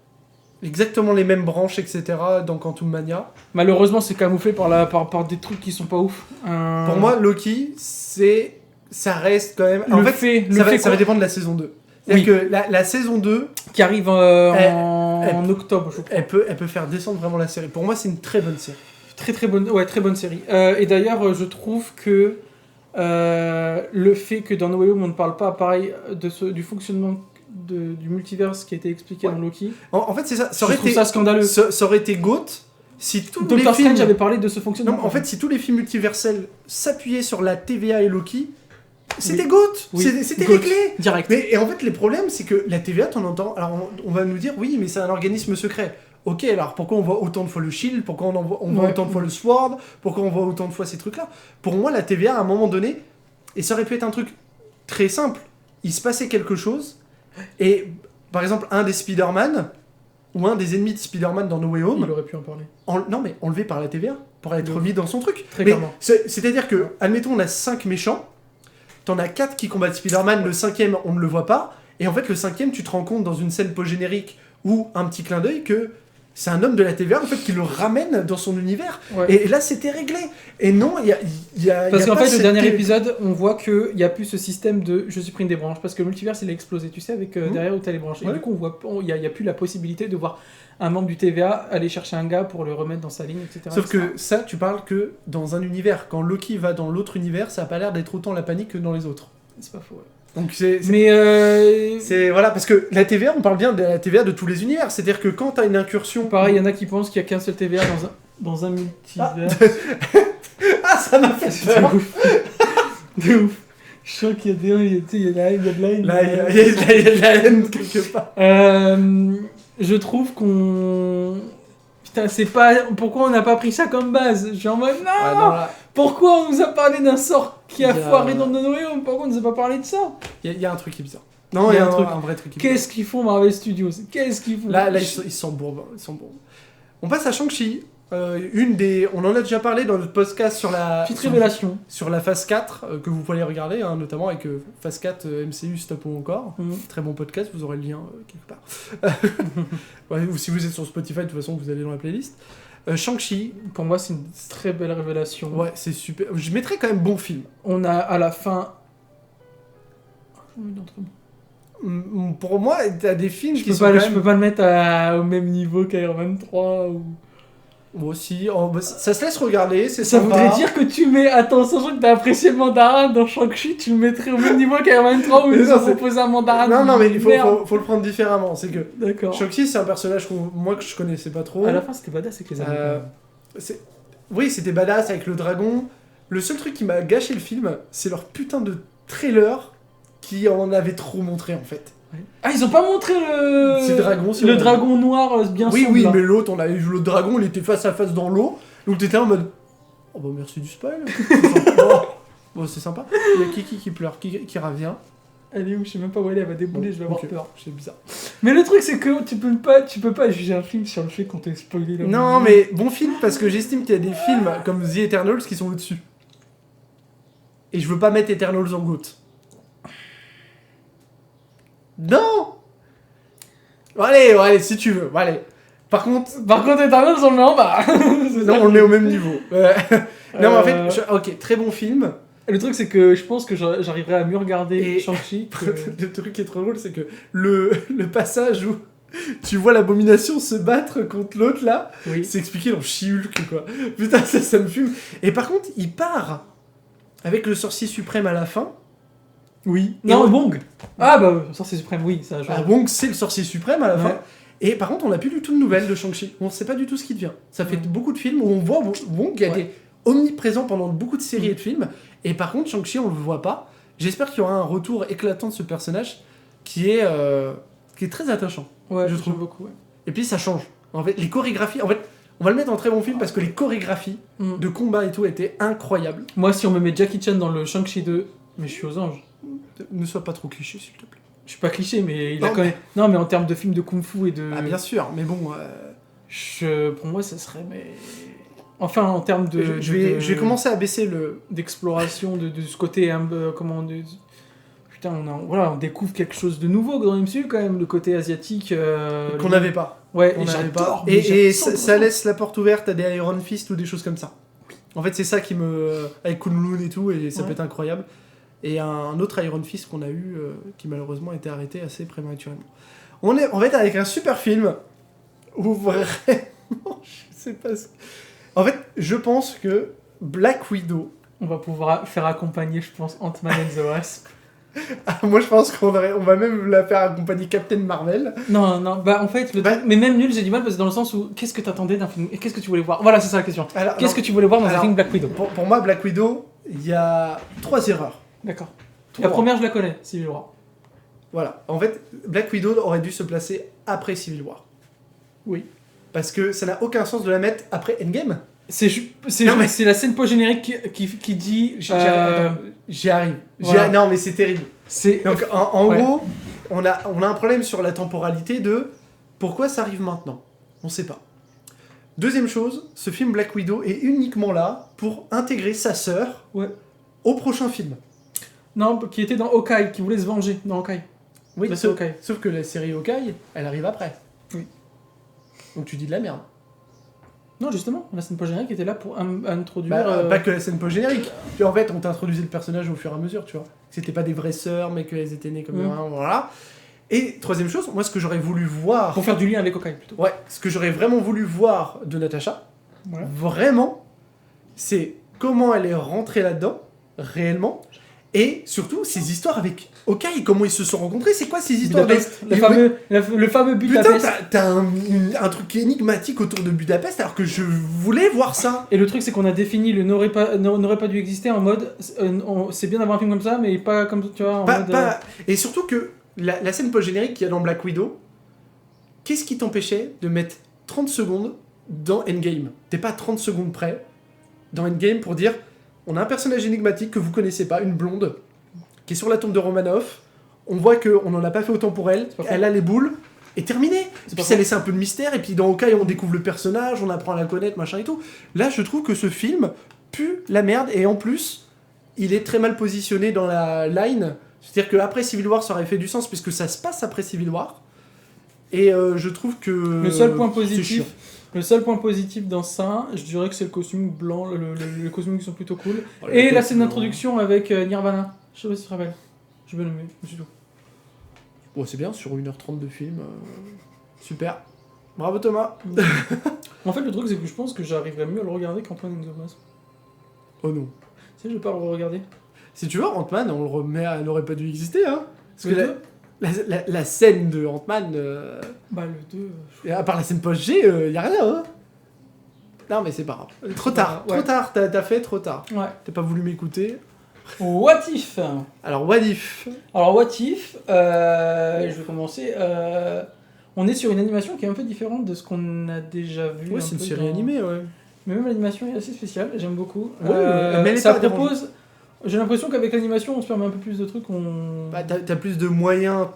exactement les mêmes branches, etc. dans Quantum Mania. Malheureusement, c'est camouflé par des trucs qui sont pas ouf. Pour moi, Loki, ça reste quand même... En fait, ça va dépendre de la saison 2. C'est-à-dire que la saison 2... Qui arrive en octobre, je crois. Elle peut faire descendre vraiment la série. Pour moi, c'est une très bonne série. Très bonne série. Et d'ailleurs, je trouve que le fait que dans No Way Home, on ne parle pas, pareil, du fonctionnement du multiverse qui a été expliqué dans Loki. En fait, c'est ça. Je trouve ça scandaleux. Ça aurait été GOAT si tous les films... Doctor Strange avait parlé de ce fonctionnement. Non, en fait, si tous les films multiversels s'appuyaient sur la TVA et Loki... C'était GOAT, c'était réglé. Direct. Et en fait, les problèmes, c'est que la TVA, t'en entends. Alors, on va nous dire, oui, mais c'est un organisme secret. Ok, alors pourquoi on voit autant de fois le Shield? Pourquoi on voit autant de fois le Sword? Pourquoi on voit autant de fois ces trucs-là? Pour moi, la TVA, à un moment donné, et ça aurait pu être un truc très simple, il se passait quelque chose, et par exemple, un des Spider-Man, ou un des ennemis de Spider-Man dans No Way Home... Il aurait pu en parler. Non, mais enlevé par la TVA, pour être remis dans son truc. Très clairement. C'est-à-dire que, admettons, on a 5 méchants, t'en as 4 qui combattent Spider-Man, le 5e, on ne le voit pas. Et en fait, le 5e, tu te rends compte dans une scène post-générique ou un petit clin d'œil que c'est un homme de la TVA en fait, qui le ramène dans son univers. Ouais. Et là, c'était réglé. Et non, il y a parce qu'en fait, le dernier épisode, on voit qu'il n'y a plus ce système de je supprime des branches. Parce que le multivers, il a explosé, tu sais, avec derrière où tu as les branches. Et du coup, il n'y a plus la possibilité de voir un membre du TVA aller chercher un gars pour le remettre dans sa ligne, etc. Sauf que ça, tu parles que dans un univers. Quand Loki va dans l'autre univers, ça n'a pas l'air d'être autant la panique que dans les autres. C'est pas faux, ouais. Donc c'est voilà, parce que la TVA, on parle bien de la TVA de tous les univers. C'est-à-dire que quand t'as une incursion... Pareil, il y en a qui pensent qu'il n'y a qu'un seul TVA dans un multivers. Ah, ça m'a fait peur. De ouf. Je sens qu'il y a des... Il y a de la haine. Là, il y a de la haine quelque part. Je trouve qu'on... Putain, c'est pas... Pourquoi on n'a pas pris ça comme base? Je suis en mode, non, pourquoi on nous a parlé d'un sort qui a foiré dans No Way Home? Pourquoi on nous a pas parlé de ça? Il y a un truc qui est bizarre. Non, il y a un vrai truc qui est bizarre. Qu'est-ce qu'ils font Marvel Studios? Qu'est-ce qu'ils font? Là ils sont bourbons. On passe à Shang-Chi. On en a déjà parlé dans notre podcast sur la... Petite révélation. Sur la phase 4, que vous pouvez aller regarder, hein, notamment avec phase 4 MCU Stop ou encore. Très bon podcast, vous aurez le lien quelque part. Ou si vous êtes sur Spotify, de toute façon, vous allez dans la playlist. Shang-Chi. Pour moi, c'est une très belle révélation. Ouais, c'est super. Je mettrais quand même bon film. On a à la fin... Pour moi, t'as des films qui sont Je peux pas le mettre au même niveau qu'Iron Man 3 ou... Moi aussi, ça se laisse regarder, c'est ça sympa. voudrait dire que tu mets, attends, sachant que t'as apprécié le mandarin dans Shang-Chi, tu le mettrais au même niveau qu'Iron Man 3 où ils ont proposé un mandarin. Non, mais il faut le prendre différemment. C'est que d'accord. Shang-Chi, c'est un personnage que je connaissais pas trop. À la fin, c'était badass avec les amis. Oui, c'était badass avec le dragon. Le seul truc qui m'a gâché le film, c'est leur putain de trailer qui en avait trop montré en fait. Ah, ils ont pas montré le dragon noir bien sombre. Oui, mais l'autre, le dragon, il était face à face dans l'eau. Donc t'étais en mode, oh bah merci du spoil. Bon, c'est sympa. Il y a Kiki qui pleure, qui revient. Elle est où? Je sais même pas où elle est, elle va débouler, je vais avoir peur. C'est bizarre. Mais le truc, c'est que tu peux pas juger un film sur le fait qu'on t'ait spoilé. Non, mais bon film, parce que j'estime qu'il y a des films comme The Eternals qui sont au-dessus. Et je veux pas mettre Eternals en GOAT. Non. Allez, si tu veux, allez. Par contre, Eternals, on le met en bas. Non, on le met au même niveau. Non, mais en fait, ok, très bon film. Le truc, c'est que je pense que j'arriverai à mieux regarder Shang-Chi. Le truc qui est trop drôle, c'est que le passage où tu vois l'abomination se battre contre l'autre, là, c'est expliqué dans She-Hulk, quoi. Putain, ça me fume. Et par contre, il part avec le sorcier suprême à la fin. Oui. Non, Wong. Ah bah, sorcier suprême, oui. Ça, Wong, c'est le sorcier suprême à la fin. Et par contre, on n'a plus du tout de nouvelles de Shang-Chi. On ne sait pas du tout ce qu'il devient. Ça fait beaucoup de films où on voit Wong qui a été omniprésent pendant beaucoup de séries et de films. Et par contre, Shang-Chi, on ne le voit pas. J'espère qu'il y aura un retour éclatant de ce personnage qui est très attachant. Ouais, je trouve beaucoup. Ouais. Et puis ça change. En fait, les chorégraphies... En fait, on va le mettre en très bon film parce que les chorégraphies de combat et tout étaient incroyables. Moi, si on me met Jackie Chan dans le Shang-Chi 2, mais je suis aux anges. Ne sois pas trop cliché, s'il te plaît. Je suis pas cliché, mais Non, mais en termes de films de kung-fu et de... Ah, bien sûr, mais bon... Pour moi, ça serait... Enfin, en termes de... Je vais commencer à baisser le... D'exploration, de ce côté... Comment on dit... putain, on découvre quelque chose de nouveau dans le MCU quand même, le côté asiatique. Qu'on n'avait pas. Ouais, On et n'avait j'adore. pas. Et ça laisse la porte ouverte à des Iron Fist ou des choses comme ça. En fait, c'est ça qui me. Avec Kunlun et tout, et ça peut être incroyable. Et un autre Iron Fist qu'on a eu, qui malheureusement a été arrêté assez prématurément. On est en fait avec un super film où vraiment. Je sais pas. En fait, je pense que Black Widow. On va pouvoir faire accompagner, je pense, Ant-Man and the Wasp. Moi, je pense qu'on va même la faire accompagner Captain Marvel. Non, bah en fait, mais même nul, j'ai du mal parce que dans le sens où qu'est-ce que t'attendais d'un film et qu'est-ce que tu voulais voir. Voilà, c'est ça la question. Qu'est-ce que tu voulais voir dans un film Black Widow? Pour moi, Black Widow, il y a 3 erreurs. D'accord. La première, je la connais, Civil War. Voilà. En fait, Black Widow aurait dû se placer après Civil War. Oui. Parce que ça n'a aucun sens de la mettre après Endgame. C'est la scène post-générique qui dit... J'y arrive. Voilà. Non, mais c'est terrible. Donc, en gros, on a un problème sur la temporalité de pourquoi ça arrive maintenant. On sait pas. Deuxième chose, ce film Black Widow est uniquement là pour intégrer sa sœur au prochain film. Non, qui était dans Hawkeye, qui voulait se venger dans Hawkeye. Oui, sauf que la série Hawkeye, elle arrive après. Oui. Donc tu dis de la merde. Non, justement, la scène post-générique était là pour introduire... Pas que la scène post-générique. En fait, on t'introduisait le personnage au fur et à mesure, tu vois. C'était pas des vraies sœurs, mais qu'elles étaient nées comme voilà. Et troisième chose, moi, ce que j'aurais voulu voir... Pour faire du lien avec Hawkeye, plutôt. Ouais, ce que j'aurais vraiment voulu voir de Natasha, vraiment, c'est comment elle est rentrée là-dedans, réellement, et surtout, ces histoires avec Hawkeye, comment ils se sont rencontrés, c'est quoi ces histoires Budapest, le fameux Budapest. Putain, t'as un truc énigmatique autour de Budapest, alors que je voulais voir ça. Et le truc, c'est qu'on a défini le n'aurait pas dû exister en mode, c'est bien d'avoir un film comme ça, mais pas comme, tu vois, en mode... Et surtout que la scène post-générique qu'il y a dans Black Widow, qu'est-ce qui t'empêchait de mettre 30 secondes dans Endgame? T'es pas 30 secondes près dans Endgame pour dire... On a un personnage énigmatique que vous connaissez pas, une blonde, qui est sur la tombe de Romanoff. On voit qu'on n'en a pas fait autant pour elle. Elle a les boules. Et terminé. Puis ça laissait un peu de mystère. Et puis dans Hawkeye, on découvre le personnage, on apprend à la connaître, machin et tout. Là, je trouve que ce film pue la merde. Et en plus, il est très mal positionné dans la line. C'est-à-dire qu'après Civil War, ça aurait fait du sens, puisque ça se passe après Civil War. Et je trouve que... Le seul point positif dans ça, je dirais que c'est le costume blanc, les costumes qui sont plutôt cool. Et la scène d'introduction avec Nirvana. Je sais pas si tu te rappelles. J'ai bien aimé, c'est tout. Bon, c'est bien, sur 1h30 de film. Super. Bravo Thomas. En fait, le truc, c'est que je pense que j'arriverais mieux à le regarder qu'Antoine and the Wasp. Oh non. Tu sais, je vais pas le regarder. Si tu veux, Ant-Man, on le remet, elle n'aurait pas dû exister, hein. Parce que la scène de Ant-Man... Bah, le 2... À part la scène post-G, y a rien, hein. Non, mais c'est pas grave. Trop tard, t'as fait trop tard. Ouais. T'as pas voulu m'écouter. What if? Alors, what if? Je vais commencer. On est sur une animation qui est un peu différente de ce qu'on a déjà vu. Ouais, c'est une série animée, ouais. Mais même l'animation est assez spéciale, j'aime beaucoup. Mais ça propose... J'ai l'impression qu'avec l'animation, on se permet un peu plus de trucs. Bah, t'as plus de moyens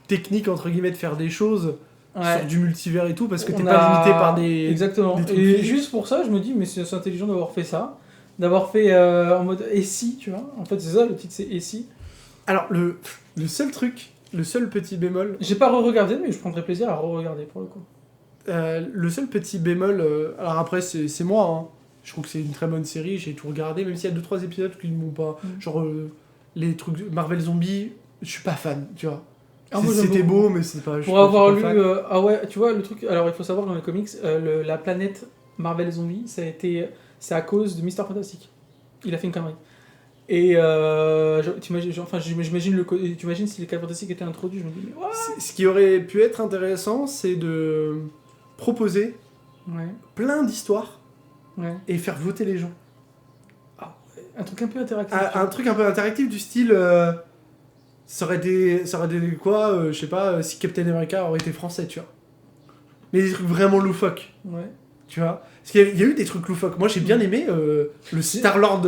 techniques, entre guillemets, de faire des choses sur du multivers et tout, parce que t'es pas limité par des... Exactement. Des trucs et juste pour ça, je me dis, mais c'est intelligent d'avoir fait ça. D'avoir fait en mode « et si », tu vois. En fait, c'est ça, le titre, c'est « et si ». Alors, le seul truc, le seul petit bémol... J'ai pas re-regardé, mais je prendrais plaisir à re-regarder, pour le coup. Le seul petit bémol... alors après, c'est moi, hein. Je trouve que c'est une très bonne série, j'ai tout regardé, même s'il y a 2-3 épisodes qui ne m'ont pas... Genre, les trucs Marvel Zombies, je suis pas fan, tu vois. C'était beau, mais c'est pas... Pour avoir lu... ah ouais, tu vois, le truc... Alors, il faut savoir, dans les comics, la planète Marvel Zombie, c'est à cause de Mr. Fantastic. Il a fait une connerie. Et j'imagine si les cas fantastiques étaient introduits, je me dis... Mais what? Ce qui aurait pu être intéressant, c'est de proposer plein d'histoires et faire voter les gens. Un truc un peu interactif. Un truc un peu interactif du style... ça aurait été quoi, je sais pas, si Captain America aurait été français, tu vois. Mais des trucs vraiment loufoques. Ouais. Tu vois. Parce qu'il y a eu des trucs loufoques. Moi, j'ai bien aimé le Star-Lord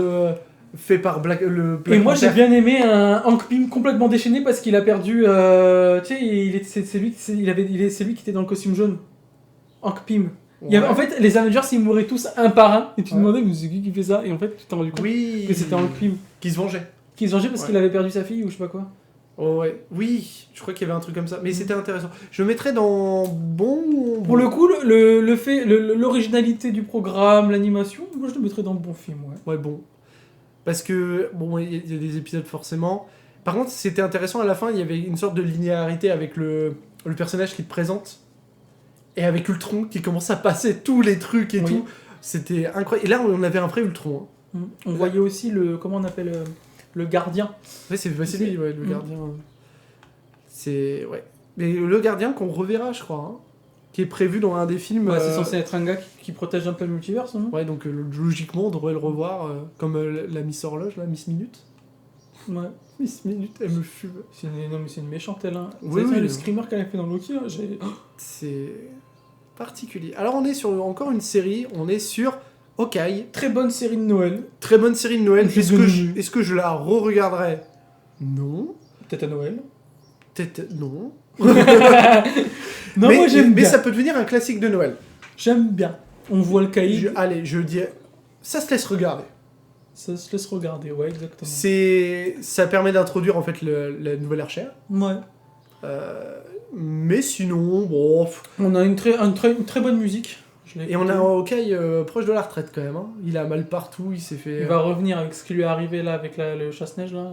fait par Black Et moi, j'ai bien aimé un Hank Pym complètement déchaîné parce qu'il a perdu... tu sais, c'est lui qui était dans le costume jaune. Hank Pym. En fait, les Avengers, ils mouraient tous un par un. Et tu te demandais, mais c'est qui fait ça? Et en fait, tu t'es rendu compte que c'était Hank Pym. Qui se vengeait. Qui se vengeait parce qu'il avait perdu sa fille ou je sais pas quoi. Oh, ouais. Oui, je crois qu'il y avait un truc comme ça. Mais c'était intéressant. Je le mettrais dans bon... Pour le coup, le fait, l'originalité du programme, l'animation, moi je le mettrais dans le bon film, ouais. Ouais, bon. Parce que, bon, il y a des épisodes forcément. Par contre, c'était intéressant à la fin, il y avait une sorte de linéarité avec le personnage qui te présente. Et avec Ultron qui commence à passer tous les trucs et tout. C'était incroyable. Et là, on avait un vrai Ultron. Hein. On voyait aussi comment on appelle, le gardien. Ouais, c'est lui, ouais, le gardien. C'est... Ouais. Mais le gardien qu'on reverra, je crois. Hein, qui est prévu dans un des films... Ouais, c'est censé être un gars qui protège un peu le multivers, non ? Ouais, donc logiquement, on devrait le revoir comme la Miss Horloge, la Miss Minute. Ouais. Miss Minute, elle me fume. Non, mais c'est une méchante, elle. Hein. Oui, le screamer qu'elle a fait dans Loki, hein, c'est particulier. Alors, on est sur encore une série, on est sur Hawkeye. Très bonne série de Noël. Très bonne série de Noël. Est-ce que je la re-regarderai ? Non. Peut-être à Noël. Peut-être non. Non, moi j'aime bien. Mais ça peut devenir un classique de Noël. J'aime bien. On voit le caïd. Allez, je dis... Ça se laisse regarder. Ça se laisse regarder, ouais, exactement. Ça permet d'introduire en fait la nouvelle archère. Ouais. Mais sinon, bon... On a une très bonne musique. Et on a un Hawkeye proche de la retraite quand même. Hein. Il a mal partout, il s'est fait... Il va revenir avec ce qui lui est arrivé là, avec le chasse-neige là.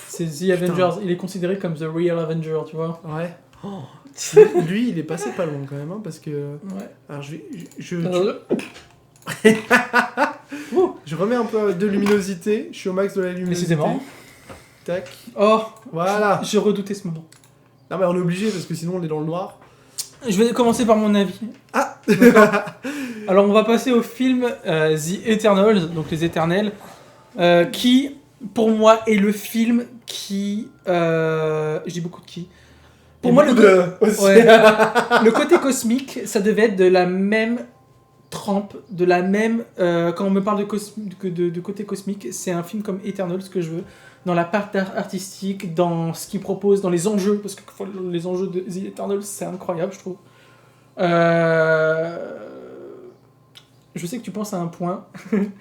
C'est The Putain. Avengers. Il est considéré comme The Real Avenger, tu vois. Ouais. Oh. Lui, il est passé pas loin quand même, hein, parce que... Ouais. Alors je remets un peu de luminosité. Je suis au max de la luminosité. Décidément. Tac. Oh. Voilà. Je redoutais ce moment. Non mais on est obligé parce que sinon on est dans le noir. Je vais commencer par mon avis. Ah. Alors on va passer au film The Eternals, donc les Éternels, qui pour moi est le film qui... je dis beaucoup de qui. Pour moi le côté cosmique, ça devait être de la même trempe, de la même... quand on me parle de côté cosmique, c'est un film comme Eternals que je veux. Dans la part artistique, dans ce qu'il propose, dans les enjeux, parce que les enjeux de The Eternals, c'est incroyable, je trouve. Je sais que tu penses à un point.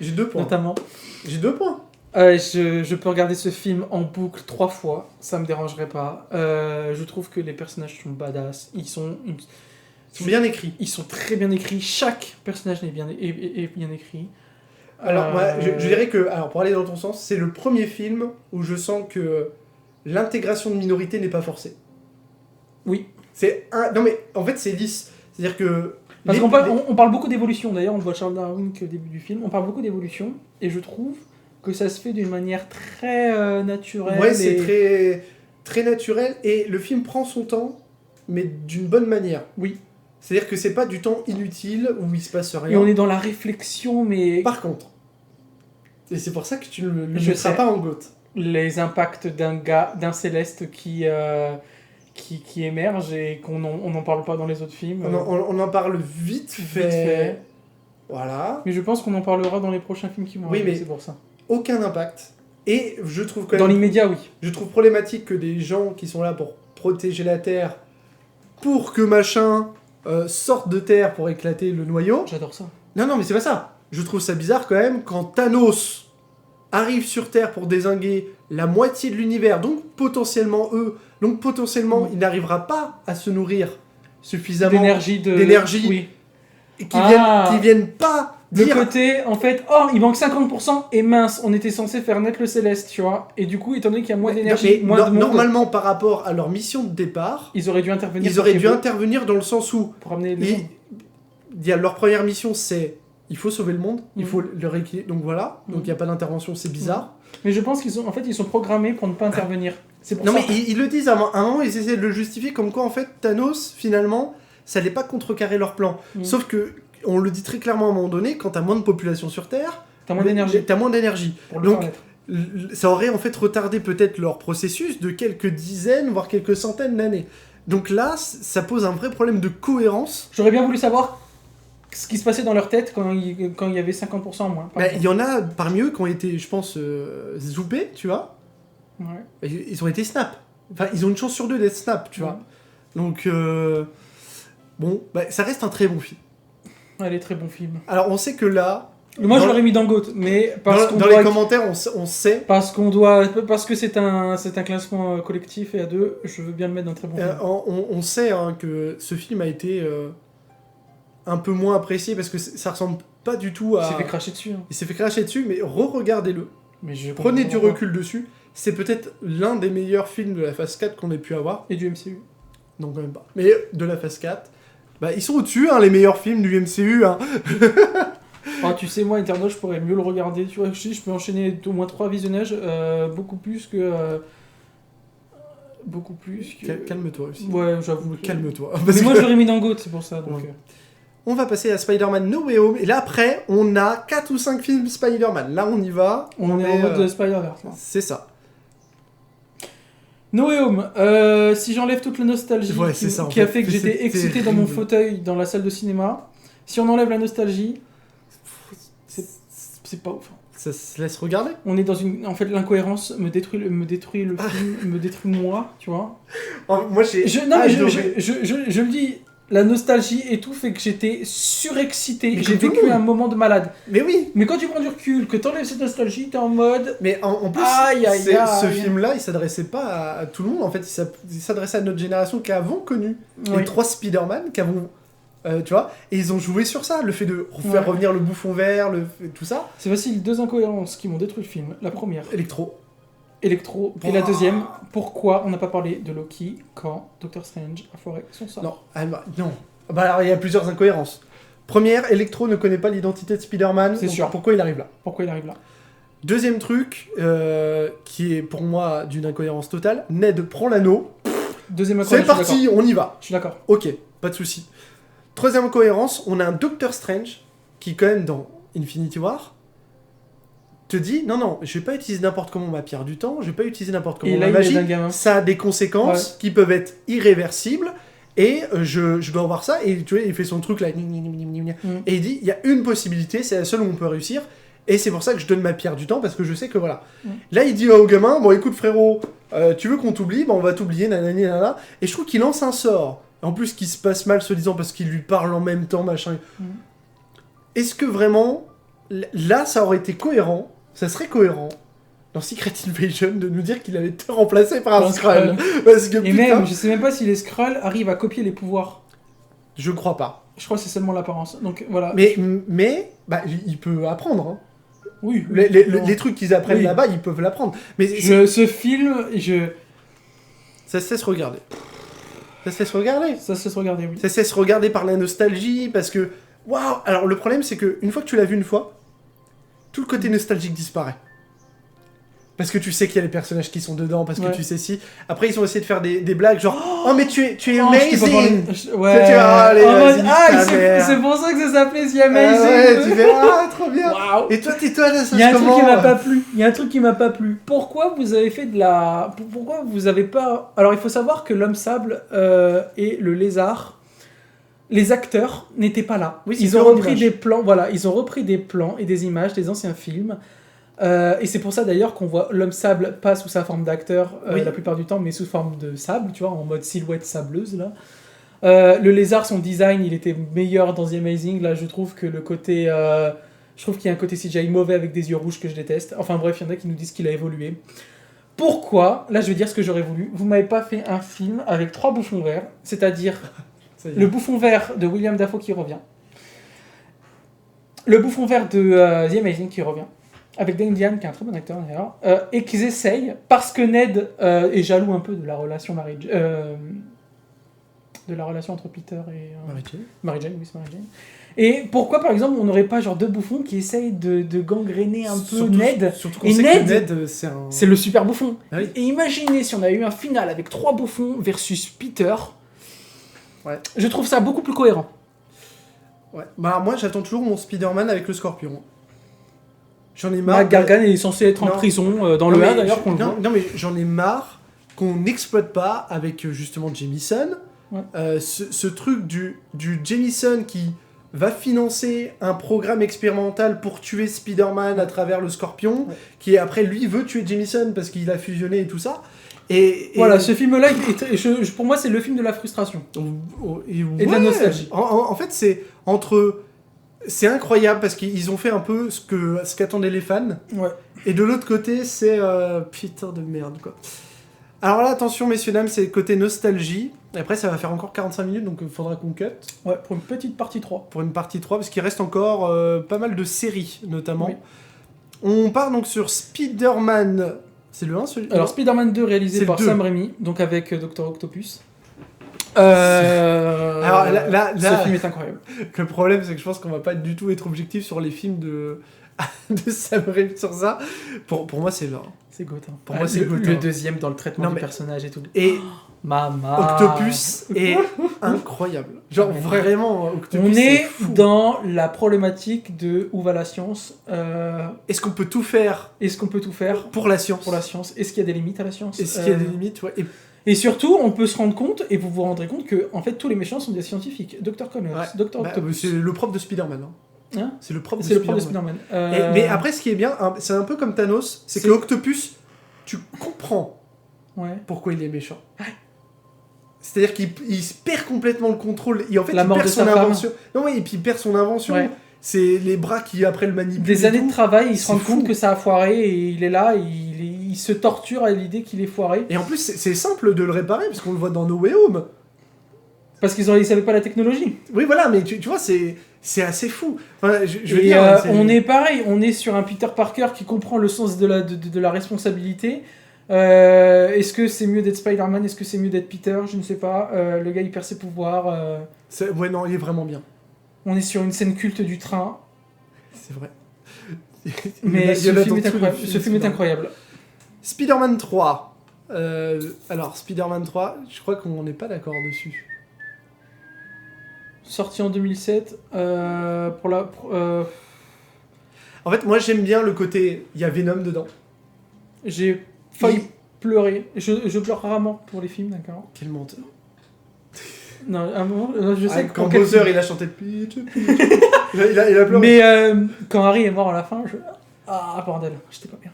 J'ai 2 points. Notamment. J'ai 2 points. Je peux regarder ce film en boucle 3 fois, ça me dérangerait pas. Je trouve que les personnages sont badass. Ils sont bien écrits. Ils sont très bien écrits. Chaque personnage est bien écrit. Alors, moi, je dirais que, alors, pour aller dans ton sens, c'est le premier film où je sens que l'intégration de minorités n'est pas forcée. Oui. Non, mais en fait, c'est lisse. C'est-à-dire que... Parce qu'on parle beaucoup d'évolution. D'ailleurs, on voit Charles Darwin qu'au début du film. On parle beaucoup d'évolution. Et je trouve que ça se fait d'une manière très naturelle. Ouais, c'est très, très naturel. Et le film prend son temps, mais d'une bonne manière. Oui. C'est-à-dire que c'est pas du temps inutile où il se passe rien. Et on est dans la réflexion, mais... Par contre, et c'est pour ça que tu ne le mettras pas en GOAT. Les impacts d'un Céleste qui émerge et qu'on n'en parle pas dans les autres films. On en parle vite fait. Voilà. Mais je pense qu'on en parlera dans les prochains films qui vont arriver, c'est pour ça. Aucun impact. Et je trouve quand même... Dans l'immédiat, oui. Je trouve problématique que des gens qui sont là pour protéger la Terre, pour que machin sorte de Terre pour éclater le noyau... J'adore ça. Non, mais c'est pas ça. Je trouve ça bizarre quand même quand Thanos arrive sur Terre pour dézinguer la moitié de l'univers, donc potentiellement il n'arrivera pas à se nourrir suffisamment d'énergie oui. Et qui viennent pas dire... Le côté, en fait, il manque 50%, et mince, on était censé faire naître le Céleste, tu vois. Et du coup, étant donné qu'il y a moins d'énergie, moins de monde... Normalement, par rapport à leur mission de départ... Ils auraient dû intervenir. Ils auraient dû intervenir dans le sens où... Pour amener leur première mission, c'est... Il faut sauver le monde, il faut le rééquilibrer. Donc voilà, donc il n'y a pas d'intervention, c'est bizarre. Mais je pense qu'ils sont programmés pour ne pas intervenir. C'est pour ça. Non mais ils le disent à un moment, ils essaient de le justifier comme quoi en fait Thanos, finalement, ça n'allait pas contrecarrer leur plan. Sauf que, on le dit très clairement à un moment donné, quand t'as moins de population sur Terre, t'as moins d'énergie. Donc ça aurait en fait retardé peut-être leur processus de quelques dizaines, voire quelques centaines d'années. Donc là, ça pose un vrai problème de cohérence. J'aurais bien voulu savoir ce qui se passait dans leur tête quand il y avait 50% en moins. Il y en a parmi eux qui ont été, je pense, zoupés, tu vois. Ouais. Ils ont été snap. Enfin, ils ont une chance sur 2 d'être snap, tu vois. Donc, bon, ça reste un très bon film. Elle est très bon film. Alors, on sait que là, Moi, je l'aurais mis dans GOAT, mais dans les commentaires, on sait. Parce que c'est un classement collectif et à deux, je veux bien le mettre dans très bon film. On sait que ce film a été un peu moins apprécié parce que ça ressemble pas du tout à. Il s'est fait cracher dessus. Il s'est fait cracher dessus, mais re-regardez-le. Prenez du recul dessus. C'est peut-être l'un des meilleurs films de la phase 4 qu'on ait pu avoir. Et du MCU. Non, quand même pas. Mais de la phase 4, ils sont au-dessus, les meilleurs films du MCU. Tu sais, moi, Eternal, je pourrais mieux le regarder. Tu vois, je peux enchaîner au moins 3 visionnages, beaucoup plus que. Calme-toi aussi. Ouais, j'avoue. Calme-toi. Mais moi, je l'aurais mis dans GOAT, c'est pour ça. Donc, On va passer à Spider-Man No Way Home. Et là, après, on a 4 ou 5 films Spider-Man. Là, on y va. On est en mode Spider-Verse. C'est ça. No Way Home. Si j'enlève toute la nostalgie qui a fait que j'étais excité dans mon fauteuil dans la salle de cinéma, si on enlève la nostalgie, c'est pas ouf. Ça se laisse regarder. On est dans une... En fait, l'incohérence me détruit le film, me détruit moi, tu vois. Moi, je le dis, la nostalgie et tout fait que j'étais surexcité. J'ai vécu un moment de malade. Mais oui. Mais quand tu prends du recul, que t'enlèves cette nostalgie, t'es en mode... Mais en plus, ce film-là, il s'adressait pas à tout le monde. En fait, il s'adressait à notre génération qui avons connu les 3 Spider-Man, qui avons... tu vois, et ils ont joué sur ça, le fait de faire revenir le bouffon vert, tout ça. C'est facile, 2 incohérences qui m'ont détruit le film. La première, Electro. Et la deuxième, pourquoi on n'a pas parlé de Loki quand Doctor Strange a foiré son sort? Non. Alors, il y a plusieurs incohérences. Première, Electro ne connaît pas l'identité de Spider-Man. C'est sûr. Pourquoi il arrive là? Deuxième truc, qui est pour moi d'une incohérence totale, Ned prend l'anneau. Deuxième incohérence. C'est parti, on y va. Je suis d'accord. Ok, pas de souci. Troisième incohérence, on a un Doctor Strange qui, quand même, dans Infinity War, te dit non, je vais pas utiliser n'importe comment ma pierre du temps, je vais pas utiliser n'importe comment ma magie. Ça a des conséquences qui peuvent être irréversibles et je dois voir ça. Et tu vois, il fait son truc là, et il dit il y a une possibilité, c'est la seule où on peut réussir. Et c'est pour ça que je donne ma pierre du temps parce que je sais que voilà. Là, il dit au gamin bon, écoute frérot, tu veux qu'on t'oublie, on va t'oublier, nanani, nanana. Et je trouve qu'il lance un sort. En plus, qui se passe mal, se disant parce qu'il lui parle en même temps, machin. Est-ce que vraiment, là, ça aurait été cohérent, ça serait cohérent, dans Secret Invasion, de nous dire qu'il avait été remplacé par un Skrull? Parce que, et même, je sais même pas si les Skrulls arrivent à copier les pouvoirs. Je crois pas. Je crois que c'est seulement l'apparence. Donc voilà. Mais il peut apprendre. Hein. Oui. Les trucs qu'ils apprennent là-bas, ils peuvent l'apprendre. Mais ce film, ça se laisse regarder. Ça se laisse regarder, oui. Ça se laisse regarder par la nostalgie, parce que... Waouh! Alors, le problème, c'est qu'une fois que tu l'as vu une fois, tout le côté nostalgique disparaît. Parce que tu sais qu'il y a les personnages qui sont dedans, parce que tu sais si... Après, ils ont essayé de faire des blagues, genre... Oh, mais tu es amazing! C'est pour ça que ça s'appelait The Amazing! Tu fais... trop bien! Wow. Et toi, tais-toi, là, ça Il y a un truc qui m'a pas plu. Il y a un truc qui m'a pas plu. Pourquoi vous avez fait de la... Pourquoi vous avez pas... Alors, il faut savoir que l'homme sable et le lézard... Les acteurs n'étaient pas là. Oui, ils ont repris des plans, ils ont repris des plans et des images des anciens films. Et c'est pour ça d'ailleurs qu'on voit l'homme sable pas sous sa forme d'acteur la plupart du temps, mais sous forme de sable, tu vois, en mode silhouette sableuse là. Le lézard, son design, il était meilleur dans The Amazing. Là, je trouve que le côté, je trouve qu'il y a un côté CGI mauvais avec des yeux rouges que je déteste. Enfin bref, il y en a qui nous disent qu'il a évolué. Pourquoi? Là, je vais dire ce que j'aurais voulu. Vous m'avez pas fait un film avec 3 bouffons verts, c'est-à-dire le bouffon vert de William Dafoe qui revient, le bouffon vert de The Amazing qui revient, avec Dane DeHaan qui est un très bon acteur d'ailleurs, et qu'ils essayent, parce que Ned est jaloux un peu de la relation entre Peter et Mary Jane, oui c'est Mary Jane. Et pourquoi par exemple on n'aurait pas genre 2 bouffons qui essayent de gangréner un peu Ned, et Ned c'est le super bouffon. Ah oui. Et imaginez si on avait eu un final avec 3 bouffons versus Peter. Je trouve ça beaucoup plus cohérent. Moi j'attends toujours mon Spider-Man avec le Scorpion. J'en ai marre. Gargan est censé être en prison dans le 1 d'ailleurs qu'on le voit. Non mais j'en ai marre qu'on n'exploite pas avec justement Jameson. Ce truc du Jameson qui va financer un programme expérimental pour tuer Spider-Man à travers le Scorpion, qui après lui veut tuer Jameson parce qu'il a fusionné et tout ça. Et voilà, ce film-là, pour moi, c'est le film de la frustration. Et de la nostalgie. En fait, c'est entre c'est incroyable parce qu'ils ont fait un peu ce qu'attendaient les fans. Ouais. Et de l'autre côté, c'est putain de merde quoi. Alors là, attention messieurs dames, c'est le côté nostalgie. Et après, ça va faire encore 45 minutes, donc il faudra qu'on cut. Ouais, pour une petite partie 3. Pour une partie 3, parce qu'il reste encore pas mal de séries, notamment. Oui. On part donc sur Spider-Man. C'est le 1 celui-là? Alors, Spider-Man 2 réalisé C'est par le 2. Sam Raimi, donc avec Dr. Octopus. Alors là, ce film est incroyable. le problème, c'est que je pense qu'on va pas du tout être objectif sur les films de Sam Raimi sur ça. Pour moi, c'est là. C'est Gotham. Pour moi, c'est Gotham. Le deuxième dans le traitement Non, du mais- personnage et tout. Et Maman. Octopus est incroyable. Genre, Mais vraiment, Octopus, On c'est est fou. dans la problématique de où va la science. Est-ce qu'on peut tout faire Est-ce qu'on peut tout faire pour la science? pour la science? Est-ce qu'il y a des limites à la science? Est-ce qu'il y a des limites? Ouais. Et surtout, on peut se rendre compte, et vous vous rendrez compte que en fait tous les méchants sont des scientifiques. Dr. Connors, Ouais. Dr. Bah, Octopus. c'est le propre de Spider-Man. Hein. Hein C'est le propre de C'est le propre de Spider-Man. Spider-Man. Mais après, ce qui est bien, hein, c'est un peu comme Thanos, c'est que Octopus, tu comprends Ouais. pourquoi il est méchant. C'est-à-dire qu'il se perd complètement le contrôle. Et en fait, La il mort perd de son sa femme. invention. Non, oui, et puis il perd son invention. Ouais. C'est les bras qui après le manipulent. Des et années tout. de travail, il se C'est rend fou. compte que ça a foiré, et il est là, et il se torture à l'idée qu'il est foiré. Et en plus, c'est simple de le réparer, parce qu'on le voit dans No Way Home. Parce qu'ils ne savaient pas la technologie. Oui, voilà, mais tu vois, c'est assez fou. Enfin, je veux Et dire, on est pareil, on est sur un Peter Parker qui comprend le sens de la responsabilité. Est-ce que c'est mieux d'être Spider-Man? Est-ce que c'est mieux d'être Peter? Je ne sais pas. Le gars il perd ses pouvoirs. Ouais, non, il est vraiment bien. On est sur une scène culte du train. C'est vrai. Mais Il y en a ce film dans est tous les incroyable. films, Ce film est Spider-Man. incroyable. Spider-Man 3. Alors, Spider-Man 3, je crois qu'on n'est pas d'accord dessus. Sorti en 2007. En fait, moi, j'aime bien le côté... Il y a Venom dedans. J'ai failli pleurer. Je pleure rarement pour les films, d'accord. Quel menteur. Non, à un moment, je sais que Quand pour quel Bowser, film. il a chanté Peach, Peach. il a pleuré. Mais quand Harry est mort à la fin, ah bordel, j'étais pas bien.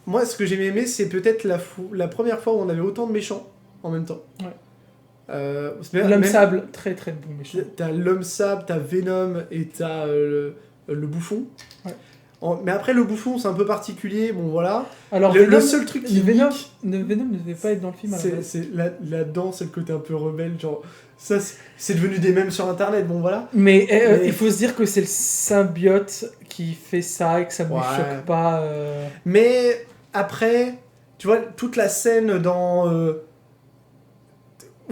Moi, ce que j'ai aimé, c'est peut-être la première fois où on avait autant de méchants en même temps. Ouais. C'est L'homme même- sable, très très bon méchant. T'as l'homme sable, t'as Venom et t'as le bouffon. Ouais. Mais après, le bouffon, c'est un peu particulier. Bon, voilà. Alors Le Venom, seul truc qui Venom, nique, Venom ne devait pas être dans le film à la base. c'est là-dedans, c'est le côté un peu rebelle. Genre, ça, c'est devenu des mèmes sur Internet. Bon, voilà. Mais Mais- il faut se dire que c'est le symbiote qui fait ça et que ça ne lui Ouais. choque pas. Mais après, tu vois, toute la scène dans...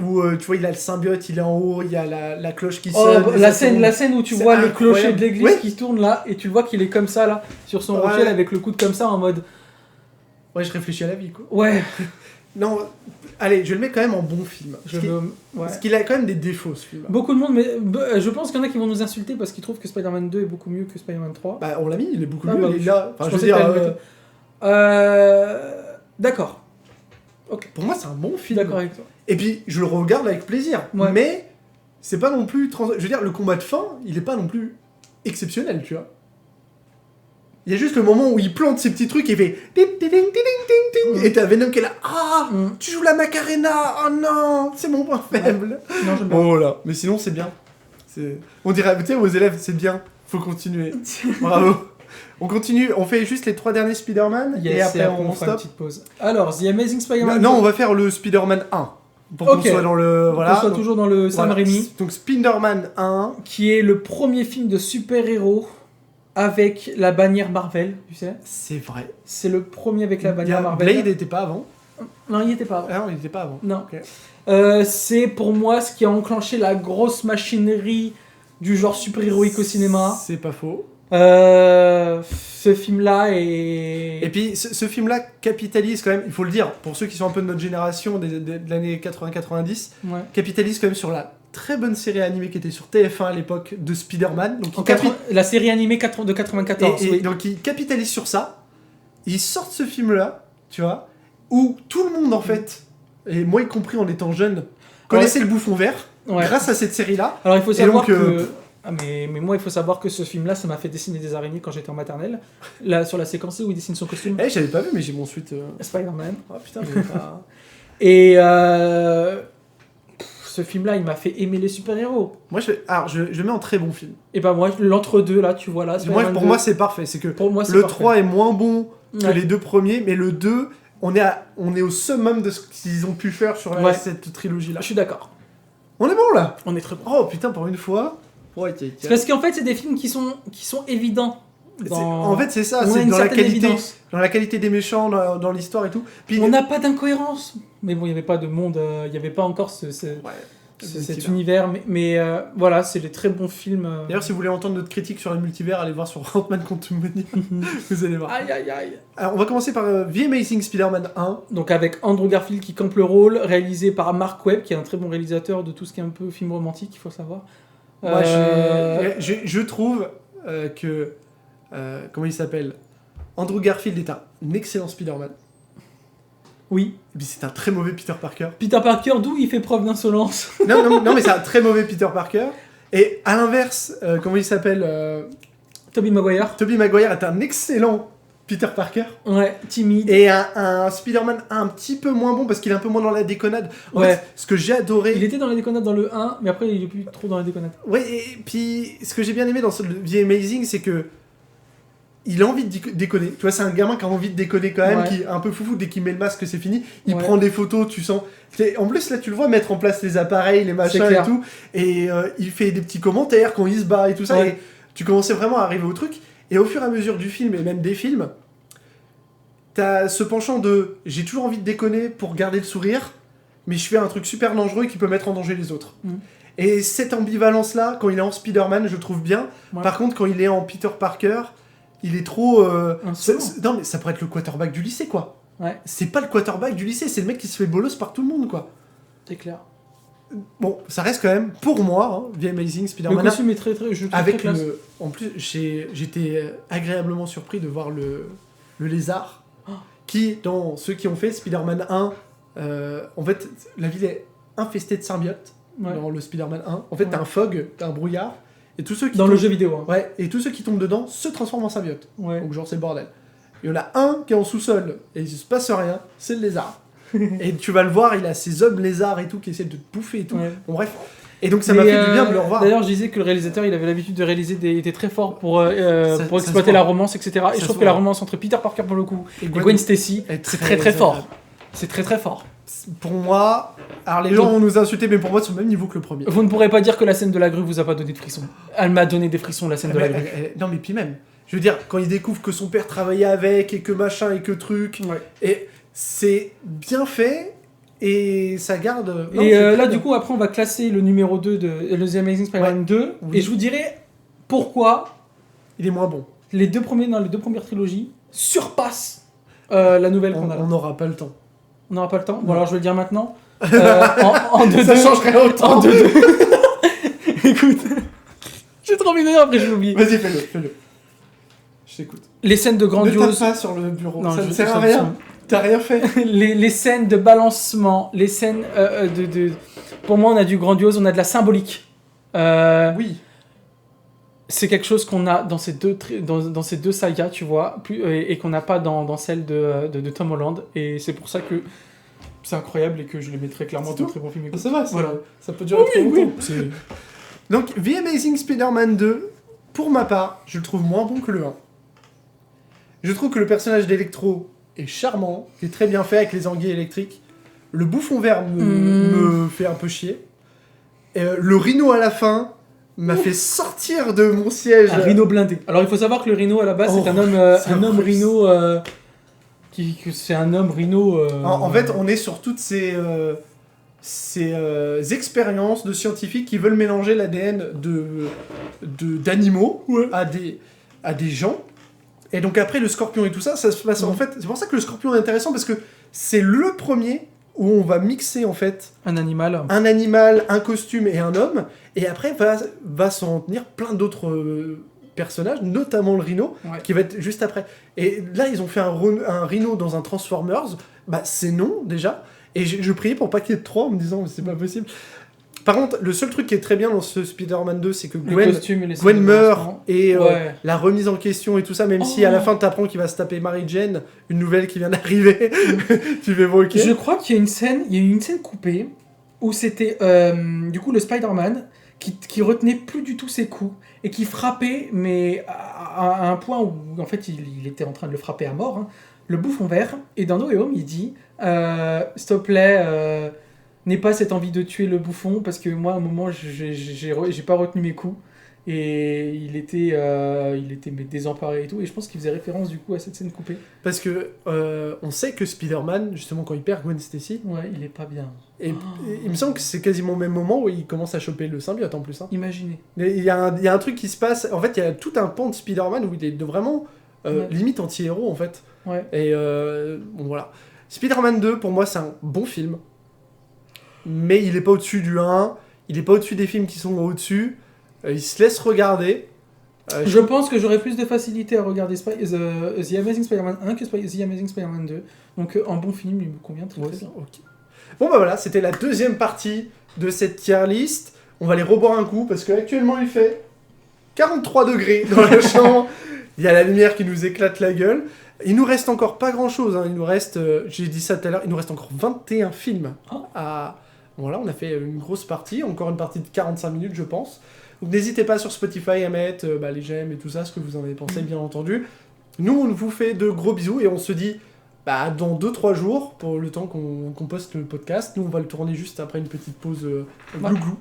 où, tu vois, il a le symbiote, il est en haut, il y a la cloche qui Oh, sonne. et la ça scène, tombe. la scène où tu C'est vois le incroyable. clocher de l'église Ouais. qui tourne là et tu le vois qu'il est comme ça là sur son Ouais. rocher avec le coude comme ça en mode Ouais, je réfléchis à la vie, quoi. ouais. Non, allez, je le mets quand même en bon film. Je Parce qu'il- le- ouais. Parce qu'il a quand même des défauts, ce film. Beaucoup de monde, mais je pense qu'il y en a qui vont nous insulter parce qu'ils trouvent que Spider-Man 2 est beaucoup mieux que Spider-Man 3. Bah, on l'a mis, il est beaucoup Ah, mieux, bah, il est là. Enfin, je je veux pensais dire, que t'allais le D'accord. pour moi, c'est un bon film. D'accord avec toi. Et puis, je le regarde avec plaisir. Ouais. Mais, c'est pas non plus... Je veux dire, le combat de fin, il est pas non plus exceptionnel, tu vois. Il y a juste le moment où il plante ses petits trucs et il fait... Ding, ding, ding, ding, ding, ding, et t'as Venom qui est là. Ah, tu joues la Macarena. Oh non, c'est mon point faible. Non, je Bon, voilà. Mais sinon, c'est bien. On dirait, tu sais, aux élèves, c'est bien. Faut continuer. Bravo. On continue, on fait juste les 3 derniers Spider-Man et après on fera une stop. petite pause. Alors, The Amazing Spider-Man. Non, on va faire le Spider-Man 1. Pour qu'on Ok. soit dans le. Voilà. qu'on soit Donc, toujours dans le Sam voilà. Raimi, Donc Spider-Man 1. qui est le premier film de super-héros avec la bannière Marvel, tu sais. C'est vrai. C'est le premier avec la Il y bannière a- Marvel. Blade n'était pas avant. Non, il n'y était pas. Ah non, il n'était pas avant. Non. Ok. C'est pour moi ce qui a enclenché la grosse machinerie du genre super-héroïque au cinéma. C'est pas faux. Ce film-là est... Et puis ce film-là capitalise quand même, il faut le dire, pour ceux qui sont un peu de notre génération, de l'année 80-90, Ouais. capitalise quand même sur la très bonne série animée qui était sur TF1 à l'époque de Spider-Man. Donc, La série animée de 94, et oui. donc ils capitalisent sur ça, ils sortent ce film-là, tu vois, où tout le monde en fait, et moi y compris en étant jeune, connaissait le bouffon vert, Ouais. grâce à cette série-là. Alors il faut savoir donc, que... Ah, mais moi il faut savoir que ce film-là, ça m'a fait dessiner des araignées quand j'étais en maternelle. Là, sur la séquence où il dessine son costume. Eh, j'avais pas vu, mais j'ai mon suite. Spider-Man. Oh putain, j'avais pas. Et ce film-là, il m'a fait aimer les super-héros. Moi, je le mets en très bon film. Et bah moi, l'entre-deux, là, tu vois, là... Pour moi, c'est parfait. C'est que pour moi, le parfait. 3 est moins bon que les deux premiers, mais le 2, on est au summum de ce qu'ils ont pu faire sur cette trilogie-là. Je suis d'accord. On est bon, là. On est très bon. Oh, putain, pour une fois... Ouais, c'est parce qu'en fait, c'est des films qui sont évidents. En fait, c'est ça, c'est dans la qualité des méchants, dans l'histoire et tout. Puis, on n'a pas d'incohérence. Mais bon, il n'y avait pas de monde, il n'y avait pas encore cet univers. Mais voilà, c'est des très bons films. D'ailleurs, si vous voulez entendre notre critique sur le multivers, allez voir sur Ant-Man Quantumania. Vous allez voir. Aïe, aïe, aïe. Alors, on va commencer par The Amazing Spider-Man 1. Donc avec Andrew Garfield qui campe le rôle, réalisé par Mark Webb, qui est un très bon réalisateur de tout ce qui est un peu film romantique, il faut savoir. Moi, je trouve que... comment il s'appelle ? Andrew Garfield est un excellent Spider-Man. Oui. Et puis c'est un très mauvais Peter Parker. Peter Parker, d'où il fait preuve d'insolence. non, mais c'est un très mauvais Peter Parker. Et à l'inverse, comment il s'appelle Tobey Maguire. Tobey Maguire est un excellent Peter Parker. Ouais, timide. Et un Spider-Man un petit peu moins bon parce qu'il est un peu moins dans la déconnade. En fait, ce que j'ai adoré... Il était dans la déconnade dans le 1, mais après il est plus trop dans la déconnade. Ouais, et puis ce que j'ai bien aimé dans The Amazing, c'est que il a envie de déconner. Tu vois, c'est un gamin qui a envie de déconner quand même, qui est un peu foufou. Dès qu'il met le masque, c'est fini. Il prend des photos, tu sens... En plus, là, tu le vois mettre en place les appareils, les machins et tout. Et il fait des petits commentaires quand il se bat et tout ça. Et tu commençais vraiment à arriver au truc. Et au fur et à mesure du film, et même des films, t'as ce penchant de « j'ai toujours envie de déconner pour garder le sourire, mais je fais un truc super dangereux qui peut mettre en danger les autres. Et cette ambivalence-là, quand il est en Spider-Man, je trouve bien. Par contre, quand il est en Peter Parker... Il est trop... non, mais ça pourrait être le quarterback du lycée, quoi. Ouais. C'est pas le quarterback du lycée, c'est le mec qui se fait bolos par tout le monde, quoi. C'est clair. Bon, ça reste quand même, pour moi, The Amazing Spider-Man. Le costume est très, très... Avec très classe. En plus, j'étais agréablement surpris de voir le lézard, qui, dans ceux qui ont fait Spider-Man 1, en fait, la ville est infestée de symbiotes, dans le Spider-Man 1. En fait, t'as un fog, t'as un brouillard, et tous ceux qui le jeu vidéo. Ouais, et tous ceux qui tombent dedans se transforment en symbiote. Ouais. Donc genre c'est le bordel. Il y en a un qui est en sous-sol et il se passe rien, c'est le lézard. Et tu vas le voir, il a ces hommes lézards et tout qui essaient de te bouffer et tout. Ouais. Bon bref. Et donc ça m'a fait du bien de le revoir. D'ailleurs je disais que le réalisateur il avait l'habitude de réaliser il était très fort pour exploiter la romance, etc. Et je trouve que la romance entre Peter Parker pour le coup et Gwen Stacy, c'est très très fort. C'est très très fort. Pour moi, alors les gens vont nous insulter, mais pour moi c'est au même niveau que le premier. Vous ne pourrez pas dire que la scène de la grue vous a pas donné de frissons. Elle m'a donné des frissons, la scène de la grue. Non mais puis même, je veux dire, quand il découvre que son père travaillait avec, et que machin, et que truc, et c'est bien fait, et ça garde... Non, et là du coup, après on va classer le numéro 2 de The Amazing Spider-Man 2, et je vous dirai pourquoi il est moins bon. Les deux premières trilogies surpassent la nouvelle qu'on a là. On n'aura pas le temps. On n'aura pas le temps. Bon, alors je vais le dire maintenant. En 2-2. Ça changerait autant. En 2-2. Écoute. J'ai trop envie de dire, après je l'oublie. Vas-y, fais-le. Je t'écoute. Les scènes de grandiose. Ne tape pas sur le bureau. Non, ça ne sert à rien. T'as rien fait. les scènes de balancement, les scènes Pour moi, on a du grandiose, on a de la symbolique. Oui. C'est quelque chose qu'on a dans ces deux sagas, tu vois, et qu'on n'a pas dans celle de Tom Holland. Et c'est pour ça que c'est incroyable et que je les mettrais clairement de très bons films. Ça va, voilà. Ça peut durer très longtemps. Donc, The Amazing Spider-Man 2, pour ma part, je le trouve moins bon que le 1. Je trouve que le personnage d'Electro est charmant, est très bien fait avec les anguilles électriques. Le bouffon vert me fait un peu chier. Le rhino à la fin... m'a fait sortir de mon siège. Un rhino blindé. Alors il faut savoir que le rhino à la base c'est un homme rhino c'est un homme rhino. En fait, on est sur toutes ces expériences de scientifiques qui veulent mélanger l'ADN d'animaux à des gens. Et donc après le scorpion et tout ça se passe en fait. C'est pour ça que le scorpion est intéressant parce que c'est le premier où on va mixer en fait un animal, un costume et un homme, et après va s'en tenir plein d'autres personnages, notamment le rhino, qui va être juste après. Et là, ils ont fait un rhino dans un Transformers, bah c'est non, déjà, et je priais pour pas qu'il y ait de 3 en me disant, mais c'est pas possible. Par contre, le seul truc qui est très bien dans ce Spider-Man 2, c'est que Gwen meurt et la remise en question et tout ça, même si à la fin t'apprends qu'il va se taper Mary Jane, une nouvelle qui vient d'arriver, tu fais bon, ok. Je crois qu'il y a une scène coupée où c'était du coup le Spider-Man qui retenait plus du tout ses coups et qui frappait, mais à un point où en fait il était en train de le frapper à mort, hein, le bouffon vert. Et dans No Way Home, il dit s'il te plaît, n'aie pas cette envie de tuer le bouffon parce que moi, à un moment, j'ai pas retenu mes coups. Et il était désemparé et tout. Et je pense qu'il faisait référence du coup à cette scène coupée. Parce que on sait que Spider-Man, justement, quand il perd Gwen Stacy, Ouais, il est pas bien. et il me semble que c'est quasiment au même moment où il commence à choper le symbiote en plus. Hein. Imaginez. Il y a un truc qui se passe. En fait, il y a tout un pan de Spider-Man où il est vraiment Ouais. limite anti-héros en fait. Ouais. Et bon voilà. Spider-Man 2, pour moi, c'est un bon film. Mais il est pas au-dessus du 1. Il est pas au-dessus des films qui sont au-dessus. Il se laisse regarder. Je pense que j'aurais plus de facilité à regarder The Amazing Spider-Man 1 que The Amazing Spider-Man 2. Donc un bon film, il me convient très Ouais, bien. ok. Bon bah voilà, c'était la deuxième partie de cette tier list. On va aller reboire un coup parce qu'actuellement il fait 43 degrés dans la chambre. Il y a la lumière qui nous éclate la gueule. Il nous reste encore pas grand chose. Hein. Il nous reste, j'ai dit ça tout à l'heure, il nous reste encore 21 films. Voilà, on a fait une grosse partie, encore une partie de 45 minutes je pense. Donc n'hésitez pas sur Spotify à mettre les j'aime et tout ça, ce que vous en avez pensé bien entendu. Nous on vous fait de gros bisous et on se dit dans 2-3 jours, pour le temps qu'on poste le podcast. Nous on va le tourner juste après une petite pause glou-glou.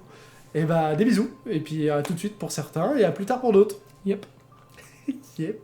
Et des bisous, et puis à tout de suite pour certains et à plus tard pour d'autres. Yep. Yep.